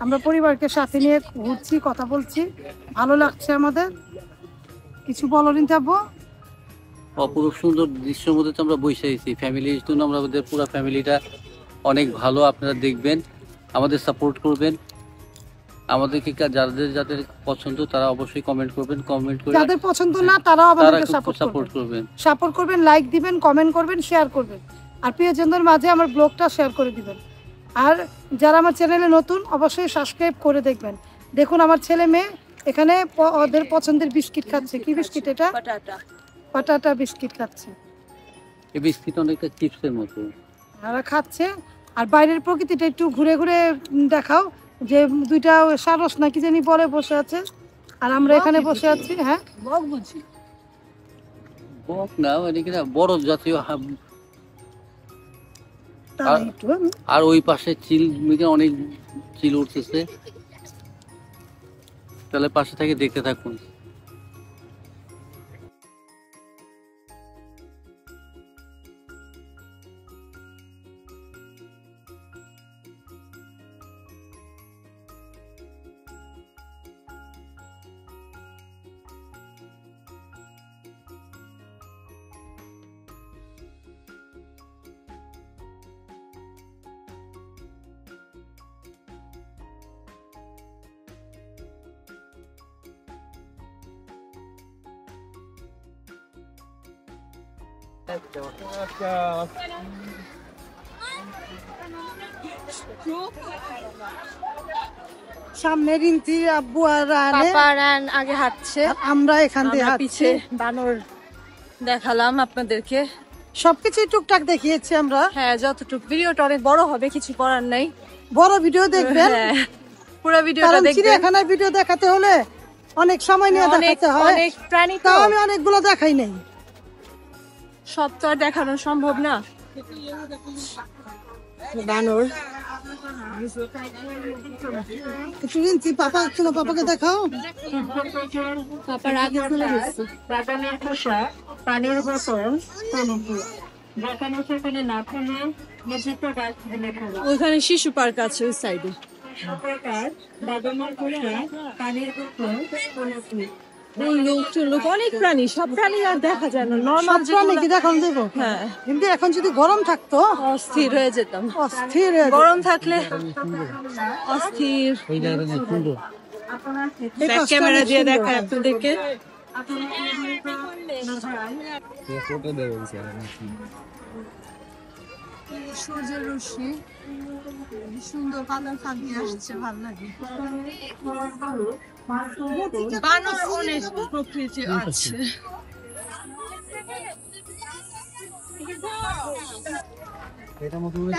[SPEAKER 2] আমরা পরিবারকে সাথে নিয়ে ঘুরছি, কথা বলছি, ভালো লাগছে আমাদের। কিছু বলো রিন্তি আপু?
[SPEAKER 3] অপরূপ সুন্দর দৃশ্যের মধ্যে তো আমরা বসে আছি, ফ্যামিলির জন্য আমাদের পুরো ফ্যামিলিটা অনেক ভালো। আপনারা দেখবেন, আমাদের সাপোর্ট করবেন। আমাদেরকে যাদের যাদের পছন্দ তারা অবশ্যই কমেন্ট করবেন, কমেন্ট করে
[SPEAKER 2] যাদের পছন্দ না তারাও আমাদেরকে
[SPEAKER 3] সাপোর্ট
[SPEAKER 2] সাপোর্ট
[SPEAKER 3] করবেন।
[SPEAKER 2] সাপোর্ট করবেন, লাইক দিবেন, কমেন্ট করবেন, শেয়ার করবেন, আর প্রিয়জনদের মাঝে আমার ব্লগটা শেয়ার করে দিবেন। আর যারা আমার চ্যানেলে নতুন অবশ্যই সাবস্ক্রাইব করে দেখবেন। দেখুন আমার ছেলে মেয়ে এখানে ওদের পছন্দের বিস্কিট খাচ্ছে। কি বিস্কিট এটা? পাটাটা বিস্কিট খাচ্ছে।
[SPEAKER 3] এই বিস্কিট অনেকটা চিপসের মতো
[SPEAKER 2] ওরা খাচ্ছে। আর বাইরের প্রকৃতিটা একটু ঘুরে ঘুরে দেখাও, যে দুইটা সারস নাকি জানি বলে বসে আছে, আর আমরা এখানে বসে আছি। হ্যাঁ,
[SPEAKER 3] বক না, মানে কিনা বড় জাতীয়
[SPEAKER 2] তাই একটু
[SPEAKER 3] আর ওই পাশে চিল অনেক চিল উঠতেছে। তাহলে পাশে থেকে দেখতে থাকুন।
[SPEAKER 2] সামনে রিন্তি আব্বু আর রানে,
[SPEAKER 1] পাপা রান আগে হাঁটছে,
[SPEAKER 2] আর আমরা এখান দিয়ে
[SPEAKER 1] আমরা
[SPEAKER 2] হাঁটছি।
[SPEAKER 1] পিছে বানর দেখালাম আপনাদেরকে।
[SPEAKER 2] সবকিছু টুকটাক দেখিয়েছি আমরা।
[SPEAKER 1] হ্যাঁ, যতটুকু ভিডিওটা অনেক বড় হবে, কিছু করার নাই।
[SPEAKER 2] বড় ভিডিও দেখবেন,
[SPEAKER 1] হ্যাঁ, পুরো ভিডিওটা
[SPEAKER 2] কারণ
[SPEAKER 1] দেখবেন।
[SPEAKER 2] চিড়িয়াখানার ভিডিও দেখাতে হলে অনেক সময় নিয়ে
[SPEAKER 1] অনেক
[SPEAKER 2] দেখাতে হয়।
[SPEAKER 1] অনেক প্রাণী তো,
[SPEAKER 2] তাও আমি অনেকগুলো দেখাই নাই।
[SPEAKER 1] সব তো আর দেখানো সম্ভব না। বানর
[SPEAKER 2] একটু রিন্তি পাপা ছিল, পাপাকে দেখাও।
[SPEAKER 1] পাপার আগে চলে গেছে।
[SPEAKER 5] বাদামের খোসা, পানির বোতল, যেখানে সেখানে না ফেলে নির্দিষ্ট ডাস্টবিনে ফেলা।
[SPEAKER 1] ওখানে শিশু পার্ক আছে ওই সাইডে।
[SPEAKER 5] প্রকার বাদামের খোসা, পানির বোতল, পলিথিন।
[SPEAKER 1] লোক অনেক প্রাণী, সব প্রাণী আর দেখা যায় না। নর্মাল
[SPEAKER 2] সব নাকি দেখানো দেবো।
[SPEAKER 1] হ্যাঁ,
[SPEAKER 2] কিন্তু এখন যদি গরম থাকতো
[SPEAKER 1] অস্থির হয়ে যেতাম।
[SPEAKER 2] অস্থির হয়ে যেত।
[SPEAKER 1] গরম থাকলে অস্থির।
[SPEAKER 3] এই জায়গাটা সুন্দর।
[SPEAKER 2] এই
[SPEAKER 1] ব্যাক
[SPEAKER 2] পাশটা
[SPEAKER 1] ক্যামেরা
[SPEAKER 2] অনেক
[SPEAKER 1] দিয়ে
[SPEAKER 2] সুন্দর।
[SPEAKER 1] দেখায় আপনাদেরকে। সূর্যের রশ্মি সুন্দর বাদল ফাঁক দিয়ে আসছে, ভালো লাগে। বানর অনেক প্রকৃতি আছে।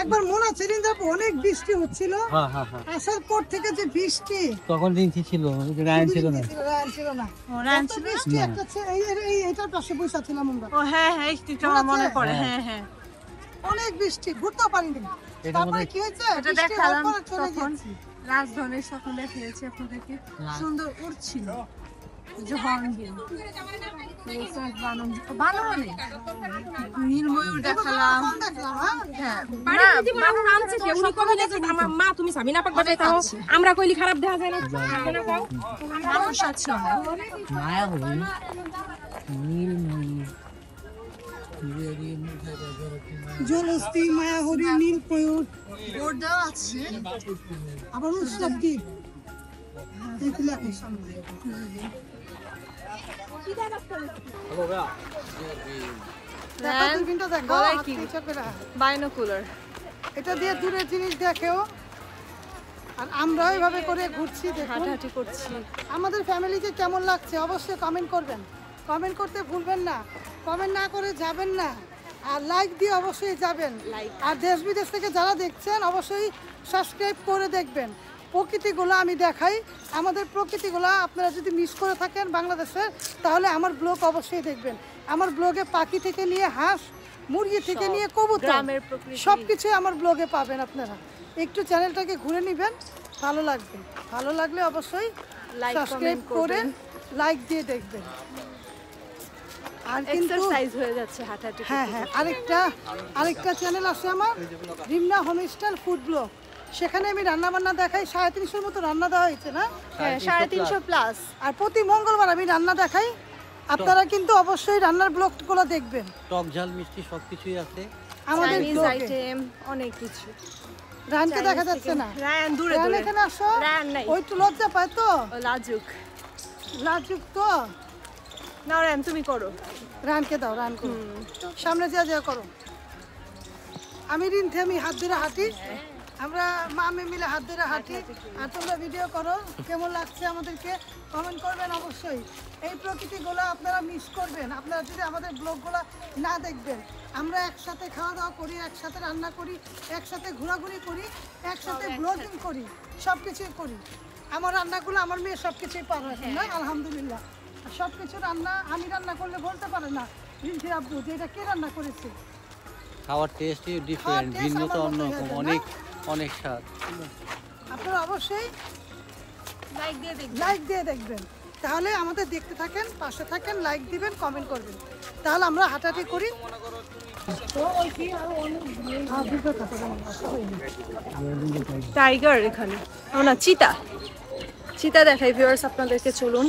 [SPEAKER 2] একবার মনে আছে রিন্দাপু অনেক বৃষ্টি হচ্ছিল,
[SPEAKER 3] হ্যাঁ হ্যাঁ হ্যাঁ,
[SPEAKER 2] আসার পর থেকে যে বৃষ্টি,
[SPEAKER 3] তখন রিন্তি ছিল, রায়ন ছিল না।
[SPEAKER 2] রান ছিল না।
[SPEAKER 1] রান
[SPEAKER 2] এত বৃষ্টি একটা এটার পাশে বসে ছিলাম আমরা।
[SPEAKER 1] ও হ্যাঁ হ্যাঁ, একটু আমার মনে পড়ে। হ্যাঁ হ্যাঁ,
[SPEAKER 2] অনেক বৃষ্টি, ঘুরতেও পারিনি।
[SPEAKER 3] এটা
[SPEAKER 2] তারপরে
[SPEAKER 3] মনে-
[SPEAKER 2] কি হয়েছে,
[SPEAKER 1] এটা
[SPEAKER 2] বৃষ্টি
[SPEAKER 1] দেখালাম
[SPEAKER 2] হওয়ার পরে চলে
[SPEAKER 1] তখন।
[SPEAKER 2] গেছি।
[SPEAKER 1] রাজধানীর স্বপ্ন দেখিয়েছি আপনাদেরকে, সুন্দর উড়ছিল যে হর্নবিল। বানর নেই, নীলময়ূর দেখালাম।
[SPEAKER 2] দেখলাম, হ্যাঁ?
[SPEAKER 1] হ্যাঁ,
[SPEAKER 5] মা তুমি স্বামী না পাক বাজাই তাও আমরা কইলি খারাপ দেখা যায় না।
[SPEAKER 1] মানুষ আছে অনেক।
[SPEAKER 2] জলহস্তি, মায়াহরি, নীলপয়ুর,
[SPEAKER 1] বোর্ড দেওয়া আছে।
[SPEAKER 2] আবার উৎসব দ্বীপ। এইগুলো এখন সামনে। দেখো, দূরবীনটা দেখো,
[SPEAKER 1] গলায়
[SPEAKER 2] হাত
[SPEAKER 1] কি?
[SPEAKER 2] নিচে করে।
[SPEAKER 1] বাইনোকুলার।
[SPEAKER 2] এটা দিয়ে দূরের জিনিস দেখেও। আর আমরা এইভাবে করে ঘুরছি, দেখুন।
[SPEAKER 1] হাঁটাহাঁটি করছি।
[SPEAKER 2] আমাদের ফ্যামিলিকে কেমন লাগছে অবশ্যই কমেন্ট করবেন। কমেন্ট করতে ভুলবেন না, কমেন্ট না করে যাবেন না, আর লাইক দিয়ে অবশ্যই যাবেন। আর দেশ বিদেশ থেকে যারা দেখছেন অবশ্যই সাবস্ক্রাইব করে দেখবেন। প্রকৃতিগুলো আমি দেখাই, আমাদের প্রকৃতিগুলো আপনারা যদি মিস করে থাকেন বাংলাদেশের, তাহলে আমার ব্লগ অবশ্যই দেখবেন। আমার ব্লগে পাখি থেকে নিয়ে হাঁস, মুরগি থেকে নিয়ে কবুতর,
[SPEAKER 1] গ্রামের প্রকৃতি।
[SPEAKER 2] সব কিছুই আমার ব্লগে পাবেন আপনারা। একটু চ্যানেলটাকে ঘুরে নেবেন, ভালো লাগবে। ভালো লাগলে অবশ্যই
[SPEAKER 1] লাইক
[SPEAKER 2] সাবস্ক্রাইব
[SPEAKER 1] কমেন্ট
[SPEAKER 2] করে
[SPEAKER 1] করবেন।
[SPEAKER 2] লাইক দিয়ে দেখবেন। আর কিন্তু
[SPEAKER 1] এক্সারসাইজ হয়ে যাচ্ছে হাঁটাহাঁটি।
[SPEAKER 2] হ্যাঁ হ্যাঁ, আরেকটা চ্যানেল আছে আমার, রিমনা হোমস্টাইল ফুড ব্লগ। সেখানে আমি রান্না বান্না দেখাই। 350 মতো রান্না দেওয়া হয়েছে না?
[SPEAKER 1] হ্যাঁ, 350 প্লাস।
[SPEAKER 2] আর প্রতি মঙ্গলবার আমি রান্না দেখাই। আপনারা কিন্তু অবশ্যই রান্নার ব্লগগুলো দেখবেন
[SPEAKER 3] টক ঝাল মিষ্টি সবকিছুই আছে।
[SPEAKER 2] আমাদের
[SPEAKER 1] চাইনিজ
[SPEAKER 2] ব্লগে।
[SPEAKER 1] আইটেম অনেক কিছু।
[SPEAKER 2] রানকে দেখা যাচ্ছে না।
[SPEAKER 1] রায়ান দূরে
[SPEAKER 2] রান
[SPEAKER 1] দূরে।
[SPEAKER 2] এখানে আসো।
[SPEAKER 1] রায়ান নাই।
[SPEAKER 2] ওই একটু লজ্জা পায় তো,
[SPEAKER 1] ও লাজুক।
[SPEAKER 2] লাজুক তো।
[SPEAKER 1] না রায়ান তুমি করো।
[SPEAKER 2] রানকে দাও, রান করো, সামনে যা করো। আমি রিন্থে আমি হাত ধরে হাঁটি, আমরা মা আমি মিলে হাত ধরে হাঁটি। আর তোমরা ভিডিও করো, কেমন লাগছে আমাদেরকে কমেন্ট করবেন অবশ্যই। এই প্রকৃতিগুলো আপনারা মিস করবেন আপনারা যদি আমাদের ব্লগগুলো না দেখবেন। আমরা একসাথে খাওয়া দাওয়া করি, একসাথে রান্না করি, একসাথে ঘোরাঘুরি করি, একসাথে ব্লগিং করি, সব কিছুই করি। আমার রান্নাগুলো আমার মেয়ে সব কিছুই পারে না, আলহামদুলিল্লাহ। সব কিছু রান্না আমি রান্না করলে বলতে পারে না রিন্থি আব্বু যে এটা কে রান্না করেছে।
[SPEAKER 3] খাওয়ার টেস্টই ডিফারেন্ট,
[SPEAKER 2] taste
[SPEAKER 3] ভিন্নতা
[SPEAKER 2] আমার মতো
[SPEAKER 3] অন্যরকম,
[SPEAKER 2] হয়ে যায়,
[SPEAKER 3] অনেক অনেক স্বাদ।
[SPEAKER 2] আপনারা অবশ্যই
[SPEAKER 1] লাইক দিয়ে দেখবে।
[SPEAKER 2] লাইক দিয়ে দেখবেন, তাহলে আমাদের দেখতে থাকেন, পাশে থাকেন, লাইক দিবেন, কমেন্ট করবেন, তাহলে আমরা হাঁটাহাঁটি করি।
[SPEAKER 1] টাইগার এখানে, না চিতা, চিতা দেখাই ভিউয়ার্স আপনাদেরকে, চলুন।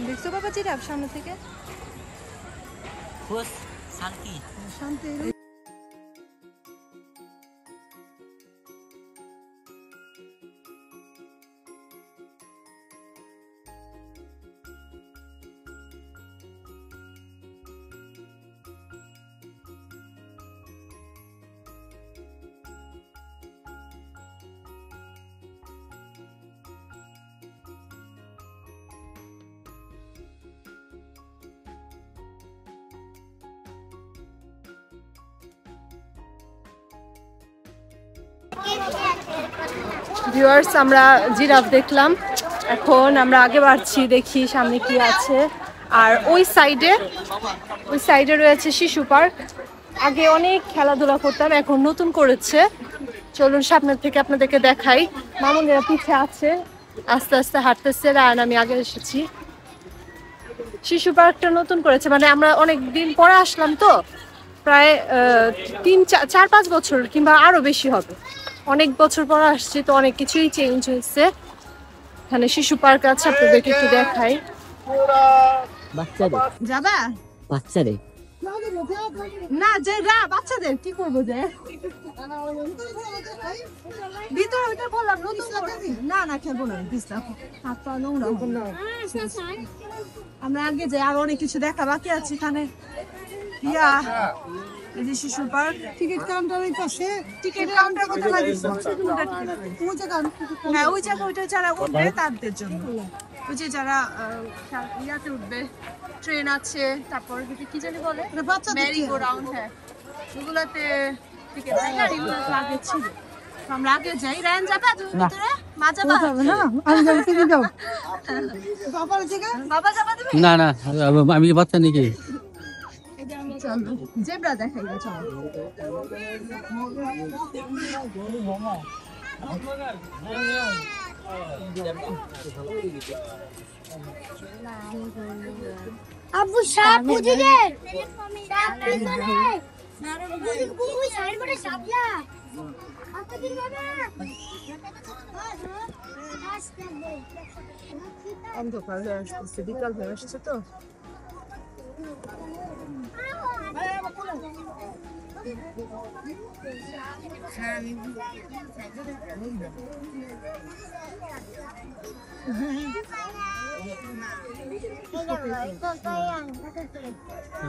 [SPEAKER 1] দেখছো বাবা জিরাফ সামনে থেকে?
[SPEAKER 2] শান্তি
[SPEAKER 1] ভিউয়ার্স আমরা জিরাফ দেখলাম, এখন আমরা আগে বাড়ছি, দেখি সামনে কি আছে। আর ওই সাইডে রয়েছে শিশু পার্ক। আগে অনেক খেলাধুলা করতাম, এখন নতুন করেছে। চলুন সামনের থেকে আপনাদেরকে দেখাই। মামুনেরা পিছে আছে, আস্তে আস্তে হাঁটতেছে, আর আমি আগে এসেছি। শিশু পার্কটা নতুন করেছে, মানে আমরা অনেক দিন পরে আসলাম তো, প্রায় 4-5 বছর কিংবা আরো বেশি হবে। অনেক বছর পর আসছি তো অনেক কিছুই চেঞ্জ হয়েছে। এখানে শিশু পার্ক আছে, আপনাদেরকে একটু দেখাই। যাবা
[SPEAKER 7] বাচ্চাদের
[SPEAKER 1] না যে বাচ্চাদের কি করবো, যে ভিতরে ওইটা বললাম নতুন না না খেলবো না, হাত পা নোংরা হবে। আমরা আগে যাই, আর অনেক কিছু দেখা বাকি আছে এখানে। ইয়া এই যে শিশু পার্ক।
[SPEAKER 2] টিকিট কাউন্টারের পাশে
[SPEAKER 1] টিকিট কাউন্টার কত লাগে?
[SPEAKER 2] ওই যে
[SPEAKER 1] হ্যাঁ ওই জায়গা, ওইটা যারা উঠবে তাদের জন্য। ওই যে যারা ইয়াতে উঠবে, ট্রেন আছে, তারপর কি জানি বলে ম্যারি গো রাউন্ড, হ্যাঁ ওগুলাতে টিকিট লাগে ছিল। আমরা আগে যাই। রায়ন যাবা তুমি ভিতরে? মা যাবা?
[SPEAKER 2] না আমি যাবো, তুমি যাও। বাবার জায়গা
[SPEAKER 1] বাবা যাবা তুমি?
[SPEAKER 3] না না, আমি বাচ্চা নাকি?
[SPEAKER 1] চলো জেব্রা দেখাই গো, চলো।
[SPEAKER 7] আব্বু সাপ বুঝিগে সাপ পিছনে বুঝি সাইড করে সাপলা আপনি দিন বাবা
[SPEAKER 1] অন্ধকার হয়ে আসছে, বিকাল হয়ে আসছে তো।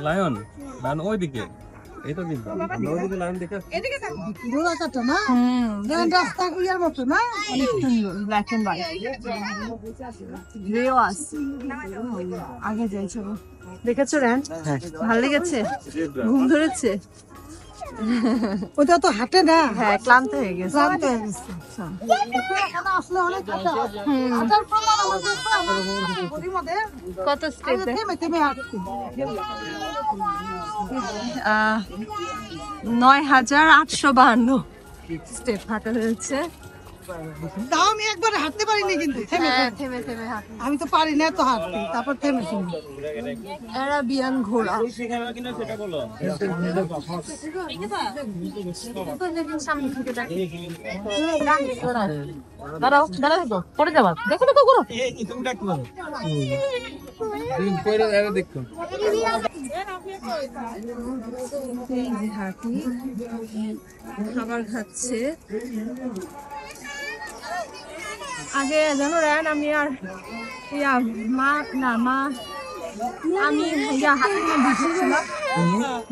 [SPEAKER 8] লায়ন লায়ন ওইদিকে, এই তো কিন্তু আমরা ওইদিকে লায়ন দেখে
[SPEAKER 2] ঘোড়া কাটা না, রাস্তা ইয়ার মতো না,
[SPEAKER 1] ব্ল্যাক এন্ড হোয়াইট গ্রেও আছে। আগে যাই, চলো। দেখেছো র্যান? ভালো লেগেছে? ঘুম ধরেছে?
[SPEAKER 2] ওটা তো হাঁটে না,
[SPEAKER 1] হ্যাঁ ক্লান্ত হয়ে গেছে।
[SPEAKER 2] ক্লান্ত হয়ে গেছে। এখানে আসলে অনেক হাঁটা, হাঁটার ফল আমাদের দেখবো আমরা গলির মধ্যে
[SPEAKER 1] কত স্টেপ?
[SPEAKER 2] থেমে থেমে হাঁটছি।
[SPEAKER 1] ৯,৮৫২ স্টেপ হাঁটা হয়েছে।
[SPEAKER 2] তাও আমি একবার হাঁটতে পারিনি, কিন্তু থেমে
[SPEAKER 1] হ্যাঁ,
[SPEAKER 2] থেমে।
[SPEAKER 1] থেমে থেমে হাঁটা।
[SPEAKER 2] আমি তো পারি না তো হাঁটতে, তারপর থেমে থেমে।
[SPEAKER 1] অ্যারাবিয়ান ঘোড়া। সামনে থেকে দেখো। দাঁড়াও, দাঁড়াও দেখো, পরে যাবা। দেখো দেখো ঘোড়া।
[SPEAKER 8] দেখো
[SPEAKER 1] এই যে হাতি খাবার খাচ্ছে। আগে জানো রায়ন, আমি আর আমি হাতির মধ্যে ছিলাম।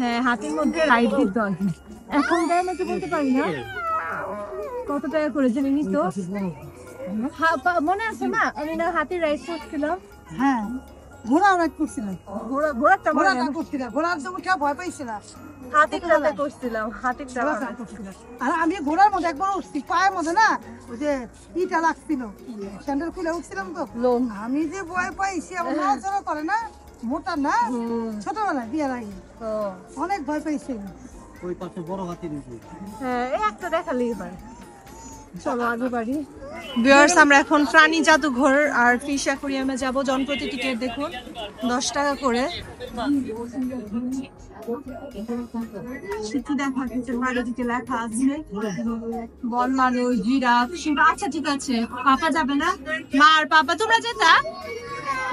[SPEAKER 1] হ্যাঁ হাতির মধ্যে রাইড দিত আর কি। এখন দেয় নাকি বলতে পারি না, কত টাকা করে জানি নিত। মনে আছে না, আমি না হাতির রাইড করছিলাম।
[SPEAKER 2] হ্যাঁ ঘোড়া রাইড করছিলাম,
[SPEAKER 1] ঘোড়াটা
[SPEAKER 2] ঘোড়াটা করছিলাম, ঘোড়ার জন্য কেউ ভয় পাইছিলাম,
[SPEAKER 1] হাতিরটাতে করছিলাম, হাতিরটা
[SPEAKER 2] করছিলাম। আর আমি ঘোড়ার মধ্যে একবার উঠছি, পায়ের মধ্যে না ওই যে ইটা লাগছিল, স্যান্ডেল খুলে উঠছিলাম তো,
[SPEAKER 1] লোম।
[SPEAKER 2] আমি যে ভয় পাইছি, আমার নড়াচড়া করে না, মোটা না, ছোটবেলায় বিয়ের আগে অনেক ভয় পাইছি।
[SPEAKER 3] ওই পাশে বড় হাতি দিয়েছে।
[SPEAKER 1] হ্যাঁ এই একটা দেখালেই পারে। চলো আগে বাড়ি। ভিউয়ার্স, আমরা এখন প্রাণী জাদুঘর আর ফিশ অ্যাকুয়ারিয়ামে যাব। জনপ্রতি টিকিট দেখুন 10 টাকা করে। কিছু দেখা যাচ্ছে, বাইরে দিকে লেখা আছে বন মানুষ, জিরাফ। আচ্ছা ঠিক আছে, পাপা যাবে না? মা আর পাপা তোমরা যেতা?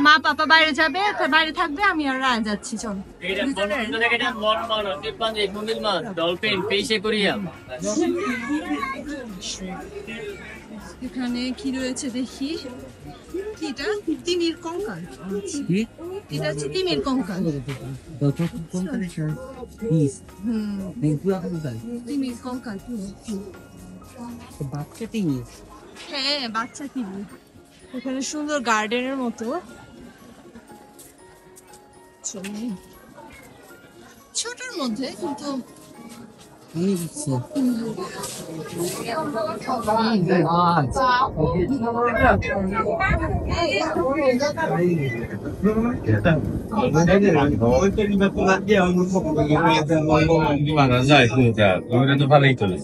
[SPEAKER 1] মা পাপা বাইরে যাবে, বাইরে থাকবে, আমি আর রায় যাচ্ছি। চলো। এখানে কি রয়েছে দেখি। এটা তিমির কঙ্কাল। এটা হচ্ছে তিমির কঙ্কাল। তিমির কঙ্কাল।
[SPEAKER 3] বাচ্চা তিমি।
[SPEAKER 1] হ্যাঁ বাচ্চা তিমি। এখানে সুন্দর গার্ডেনের মতো। ছোটর মধ্যে কিন্তু
[SPEAKER 8] ভালোই চলে।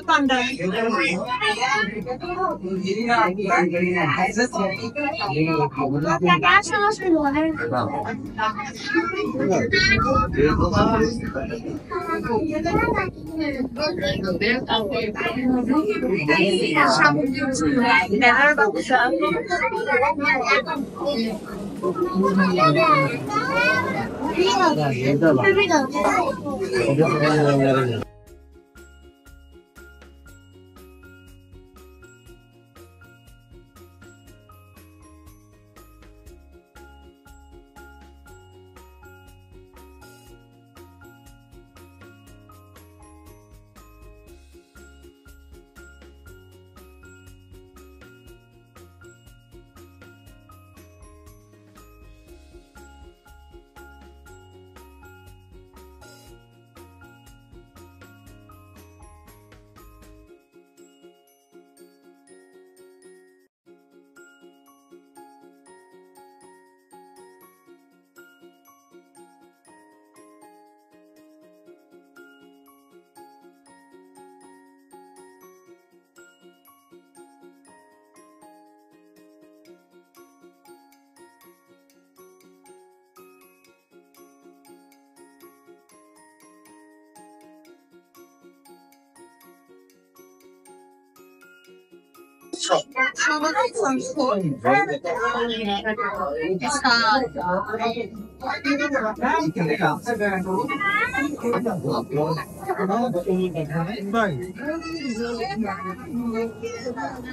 [SPEAKER 1] পান্ডা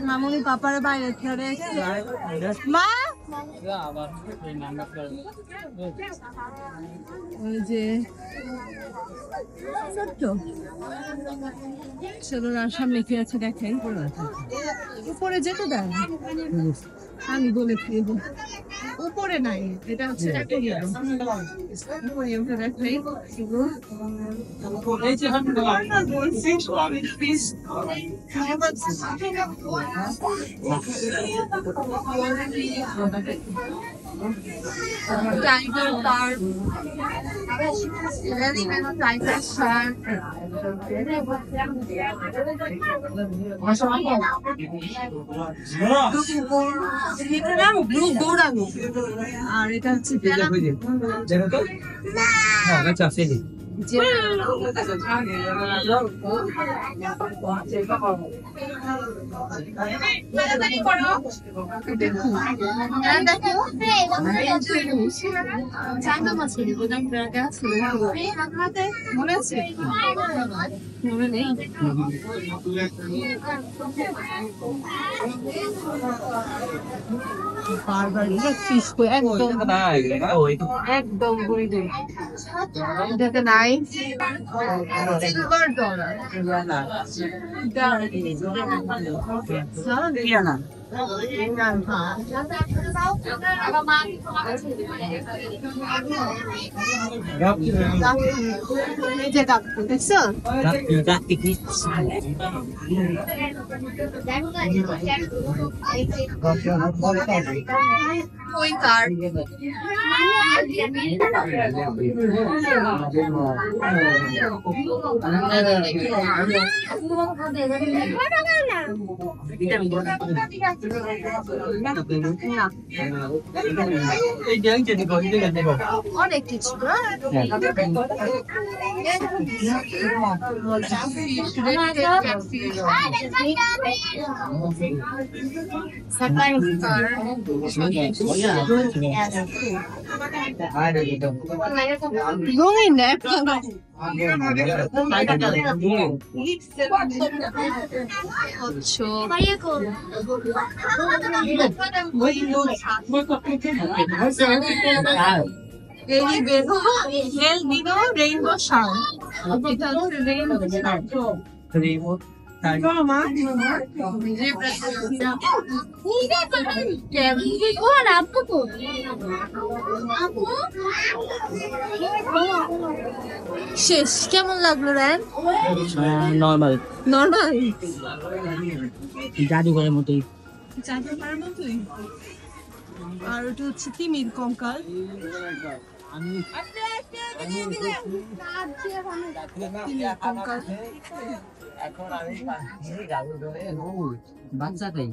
[SPEAKER 1] মামুনি পাপারে বাইরে ছেড়ে মা ওই যে ছোট্ট চলো না সামনে কি আছে দেখেন উপরে যেতে দেন আমি বলে ফিরবো উপরে নাই এটা হচ্ছে টাইগার পার্ক টাইগার শার্ক দৌড়ানো আর এটা হচ্ছে বারবার একদম এটাতে নাই সিলভার ডলার দেখছো ওই কার্ড অনেক কিছু রঙিন রেইনবো শার্ক এটা হচ্ছে রেইনবো শার্ক শেষ কেমন লাগলো র্যান
[SPEAKER 9] নর্মাল
[SPEAKER 1] নর্মাল
[SPEAKER 9] জাদুঘরের মতোই
[SPEAKER 1] আর ওটা হচ্ছে তিমির কঙ্কাল
[SPEAKER 9] বাচ্চাটাই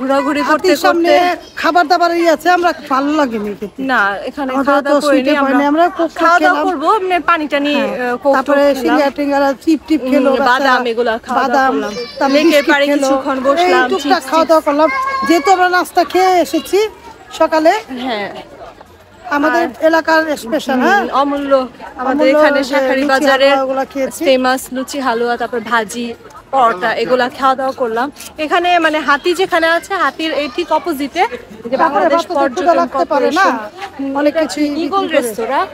[SPEAKER 1] ঘোরাঘুরি করতে
[SPEAKER 2] হাতির সামনে
[SPEAKER 1] করতে
[SPEAKER 2] খাবার দাবার আছে, আমরা ভালো লাগেনি খেতে।
[SPEAKER 1] না এখানে
[SPEAKER 2] আমাদের
[SPEAKER 1] খাওয়া
[SPEAKER 2] তো
[SPEAKER 1] দাওয়া করিনি
[SPEAKER 2] শীতে পাইনি, আমরা কোক
[SPEAKER 1] খাওয়া দাওয়া
[SPEAKER 2] খেলাম।
[SPEAKER 1] করবো এমনি পানি টানি কোক
[SPEAKER 2] তারপরে
[SPEAKER 1] টোক খেলাম।
[SPEAKER 2] সিঙ্গারা টিঙ্গারা চিপ টিপ খেলো,
[SPEAKER 1] বাদাম এগুলা খাওয়া দাওয়া
[SPEAKER 2] বাদাম,
[SPEAKER 1] করলাম।
[SPEAKER 2] তারপরে
[SPEAKER 1] লেকের
[SPEAKER 2] বিস্কিট
[SPEAKER 1] পাড়ে
[SPEAKER 2] খেলো।
[SPEAKER 1] কিছুক্ষণ
[SPEAKER 2] এই
[SPEAKER 1] বসলাম,
[SPEAKER 2] টুকটাক
[SPEAKER 1] চিপস
[SPEAKER 2] খাওয়া দাওয়া করলাম। যেহেতু আমরা নাস্তা খেয়ে এসেছি সকালে,
[SPEAKER 1] হ্যাঁ
[SPEAKER 2] আমাদের এলাকার স্পেশাল
[SPEAKER 1] অমূল্য আমাদের
[SPEAKER 2] অমূল্য
[SPEAKER 1] এখানে
[SPEAKER 2] যে
[SPEAKER 1] শাঁখারী
[SPEAKER 2] লুচি
[SPEAKER 1] বাজারের
[SPEAKER 2] হালুয়া ওগুলা খেয়েছি।
[SPEAKER 1] ফেমাস লুচি হালুয়া, তারপর ভাজি পরোটা এগুলা খাওয়া দাওয়া করলাম। এখানে মানে হাতি যেখানে আছে, হাতির এই ঠিক অপোজিটে যে বাংলাদেশ
[SPEAKER 2] বাচ্চাদের
[SPEAKER 1] পর্যটন
[SPEAKER 2] ক্ষুধা লাগতে পারে না,
[SPEAKER 1] কর্পোরেশন
[SPEAKER 2] অনেক কিছুই
[SPEAKER 1] ইগল
[SPEAKER 2] বিক্রি করে।
[SPEAKER 1] রেস্তোরাঁ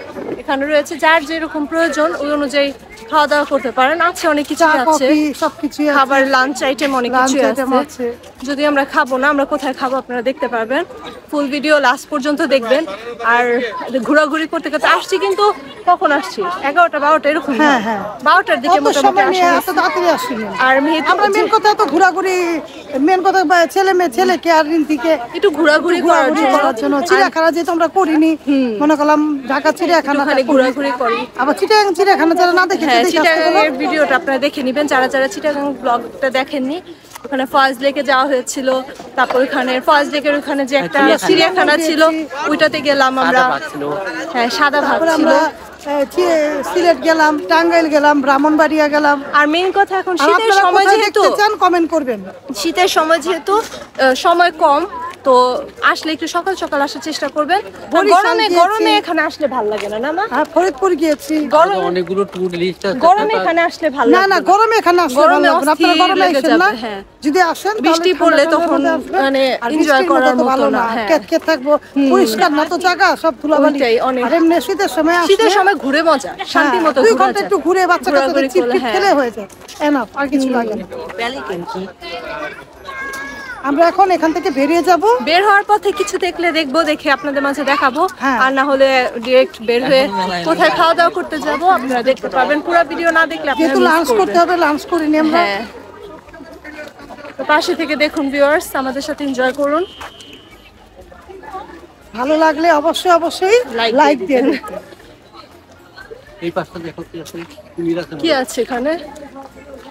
[SPEAKER 1] এখানে রয়েছে, যার যেরকম প্রয়োজন ওই অনুযায়ী খাওয়া দাওয়া করতে পারেন। আছে অনেক কিছু
[SPEAKER 2] চা
[SPEAKER 1] আছে,
[SPEAKER 2] কফি সবকিছু
[SPEAKER 1] খাবার লাঞ্চ আইটেম অনেক কিছু
[SPEAKER 2] লাঞ্চ আইটেম
[SPEAKER 1] আছে।
[SPEAKER 2] আছে।
[SPEAKER 1] যদি আমরা খাবো না, আমরা কোথায় খাবো আপনারা দেখতে পারবেন। ফুল ভিডিও লাস্ট পর্যন্ত দেখবেন। আর ঘোরাঘুরি করতে করতে আসছি, কিন্তু কখন আসছি 11টা 12টা এরকম,
[SPEAKER 2] হ্যাঁ, হ্যাঁ।
[SPEAKER 1] 12টার দিকে
[SPEAKER 2] অত
[SPEAKER 1] মোটামুটি
[SPEAKER 2] সময় নিয়ে
[SPEAKER 1] আসা
[SPEAKER 2] এত তাড়াতাড়ি আসিনি।
[SPEAKER 1] আর মেহেদি
[SPEAKER 2] আমরা মেন কথা তো ঘোরাঘুরি, মেন কথা ছেলেকে আর রিন্তিকে
[SPEAKER 1] একটু ঘোরাঘুরি
[SPEAKER 2] করার জন্য চিড়িয়াখানা যেহেতু আমরা করিনি, মনে করলাম ঢাকা চিড়িয়াখানা
[SPEAKER 1] ঘোরাঘুরি করি।
[SPEAKER 2] আবার চিড়িয়াখানা যারা না দেখেছে
[SPEAKER 1] হ্যাঁ,
[SPEAKER 2] দেখে আসতে
[SPEAKER 1] চিটাগাং
[SPEAKER 2] বলো।
[SPEAKER 1] এর ভিডিওটা আপনারা দেখে নেবেন, যারা যারা চিটাগাং ব্লগটা দেখেননি। ওখানে ফয়েজ লেকে যাওয়া হয়েছিল, তারপর ওখানে ফয়েজ লেকের ওখানে যে একটা চিড়িয়াখানা ছিল ওইটাতে গেলাম আমরা। হ্যাঁ, সাদা ভাত
[SPEAKER 2] তারপর
[SPEAKER 1] ছিল।
[SPEAKER 2] আমরা সিলেট গেলাম, টাঙ্গাইল গেলাম, ব্রাহ্মণবাড়িয়া গেলাম।
[SPEAKER 1] আর মেইন কথা এখন
[SPEAKER 2] আর
[SPEAKER 1] শীতের
[SPEAKER 2] আপনারা
[SPEAKER 1] সময়
[SPEAKER 2] কোথায়
[SPEAKER 1] যেহেতু,
[SPEAKER 2] দেখতে চান কমেন্ট করবেন।
[SPEAKER 1] শীতের সময় যেহেতু সময় কম, তো আসলে একটু সকাল সকাল আসার চেষ্টা করবেন। গরমে গরমে এখানে আসলে ভালো লাগে না, না মা?
[SPEAKER 2] আর ফরিদপুর গিয়েছি।
[SPEAKER 1] গরমে
[SPEAKER 9] অনেকগুলো ট্যুর লিস্ট আছে।
[SPEAKER 1] গরমে এখানে আসলে ভালো
[SPEAKER 2] না
[SPEAKER 1] লাগে
[SPEAKER 2] না, গরমে এখানে আসলে ভালো
[SPEAKER 1] গরমে
[SPEAKER 2] লাগবে না। আপনারা
[SPEAKER 1] অস্থির
[SPEAKER 2] গরমে
[SPEAKER 1] লেগে
[SPEAKER 2] আসেন না,
[SPEAKER 1] যাবে, হ্যাঁ।
[SPEAKER 2] যদি আসেন তাহলে
[SPEAKER 1] বৃষ্টি
[SPEAKER 2] ঠান্ডা
[SPEAKER 1] পড়লে
[SPEAKER 2] ঠান্ডার
[SPEAKER 1] তখন
[SPEAKER 2] মধ্যে আসবেন।
[SPEAKER 1] মানে
[SPEAKER 2] আর
[SPEAKER 1] enjoy
[SPEAKER 2] বৃষ্টির
[SPEAKER 1] করার
[SPEAKER 2] মধ্যে তো
[SPEAKER 1] মতো
[SPEAKER 2] ভালো
[SPEAKER 1] না,
[SPEAKER 2] না,
[SPEAKER 1] হ্যাঁ।
[SPEAKER 2] কেট থাকবো, পরিষ্কার না তো জায়গা, সব ধুলাবালি।
[SPEAKER 1] ওইটাই অনেক।
[SPEAKER 2] আর এমনি শীতের সময়
[SPEAKER 1] শীতের সময় ঘুরে মজা, শান্তি মতো
[SPEAKER 2] 2 ঘন্টা একটু ঘুরে বাচ্চা কাচ্চাদের চিপ টিপ
[SPEAKER 1] হ্যাঁ।
[SPEAKER 2] খেলে হয়ে যায়, এনাফ, আর কিছু লাগে না। আমরা এখন এখান থেকে বেরিয়ে যাব।
[SPEAKER 1] বের হওয়ার পথে কিছু দেখলে দেখবো, দেখে আপনাদের মাঝে দেখাবো।
[SPEAKER 2] হ্যাঁ।
[SPEAKER 1] আর না হলে ডিরেক্ট বের হয়ে কোথায় খাওয়া দাওয়া করতে যাব আপনারা দেখতে পারবেন। পুরো ভিডিও না দেখলে আপনারা
[SPEAKER 2] যেহেতু
[SPEAKER 1] miss
[SPEAKER 2] লাঞ্চ করতে
[SPEAKER 1] করবেন।
[SPEAKER 2] হবে, লাঞ্চ করিনি আমরা।
[SPEAKER 1] হ্যাঁ, তো পাশে থেকে দেখুন ভিউয়ার্স, আমাদের সাথে এনজয় করুন।
[SPEAKER 2] ভালো লাগলে অবশ্যই
[SPEAKER 1] Like
[SPEAKER 2] লাইক
[SPEAKER 1] দিয়ে
[SPEAKER 2] দিয়ে
[SPEAKER 1] দিবেন।
[SPEAKER 9] এই পাশটা দেখো কি আছে, কুমির আছে।
[SPEAKER 1] কি আছে এখানে?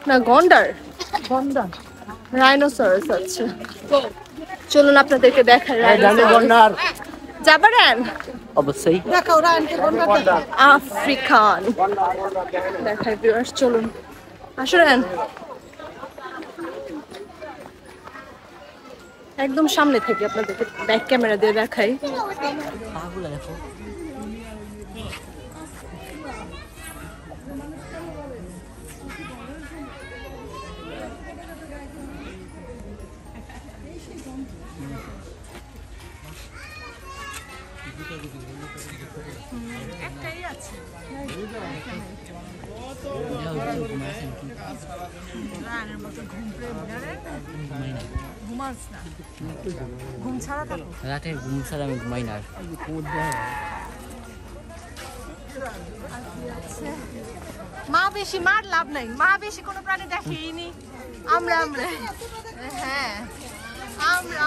[SPEAKER 1] না গন্ডার,
[SPEAKER 2] বন্ধা
[SPEAKER 1] রাইনোসরাস আছে। চলুন আপনাদেরকে দেখাই
[SPEAKER 9] গন্ডার
[SPEAKER 1] যাবেন।
[SPEAKER 9] অবশ্যই।
[SPEAKER 2] দেখাও রায়নকে বন্ধা।
[SPEAKER 1] আফ্রিকান দেখাই ভিউয়ার্স, চলুন আসেন। একদম সামনে থেকে আপনাদেরকে ব্যাক ক্যামেরা দিয়ে দেখাই।
[SPEAKER 9] পাগুলা দেখো।
[SPEAKER 1] একটাই আছে। ঘুমাস না, ঘুম ছাড়া থাকো।
[SPEAKER 9] রাতে ঘুম ছাড়া আমি ঘুমাই না।
[SPEAKER 1] মা বেশি মার লাভ নাই, মা বেশি কোনো প্রাণী দেখেইনি। আমরা হ্যাঁ আমরা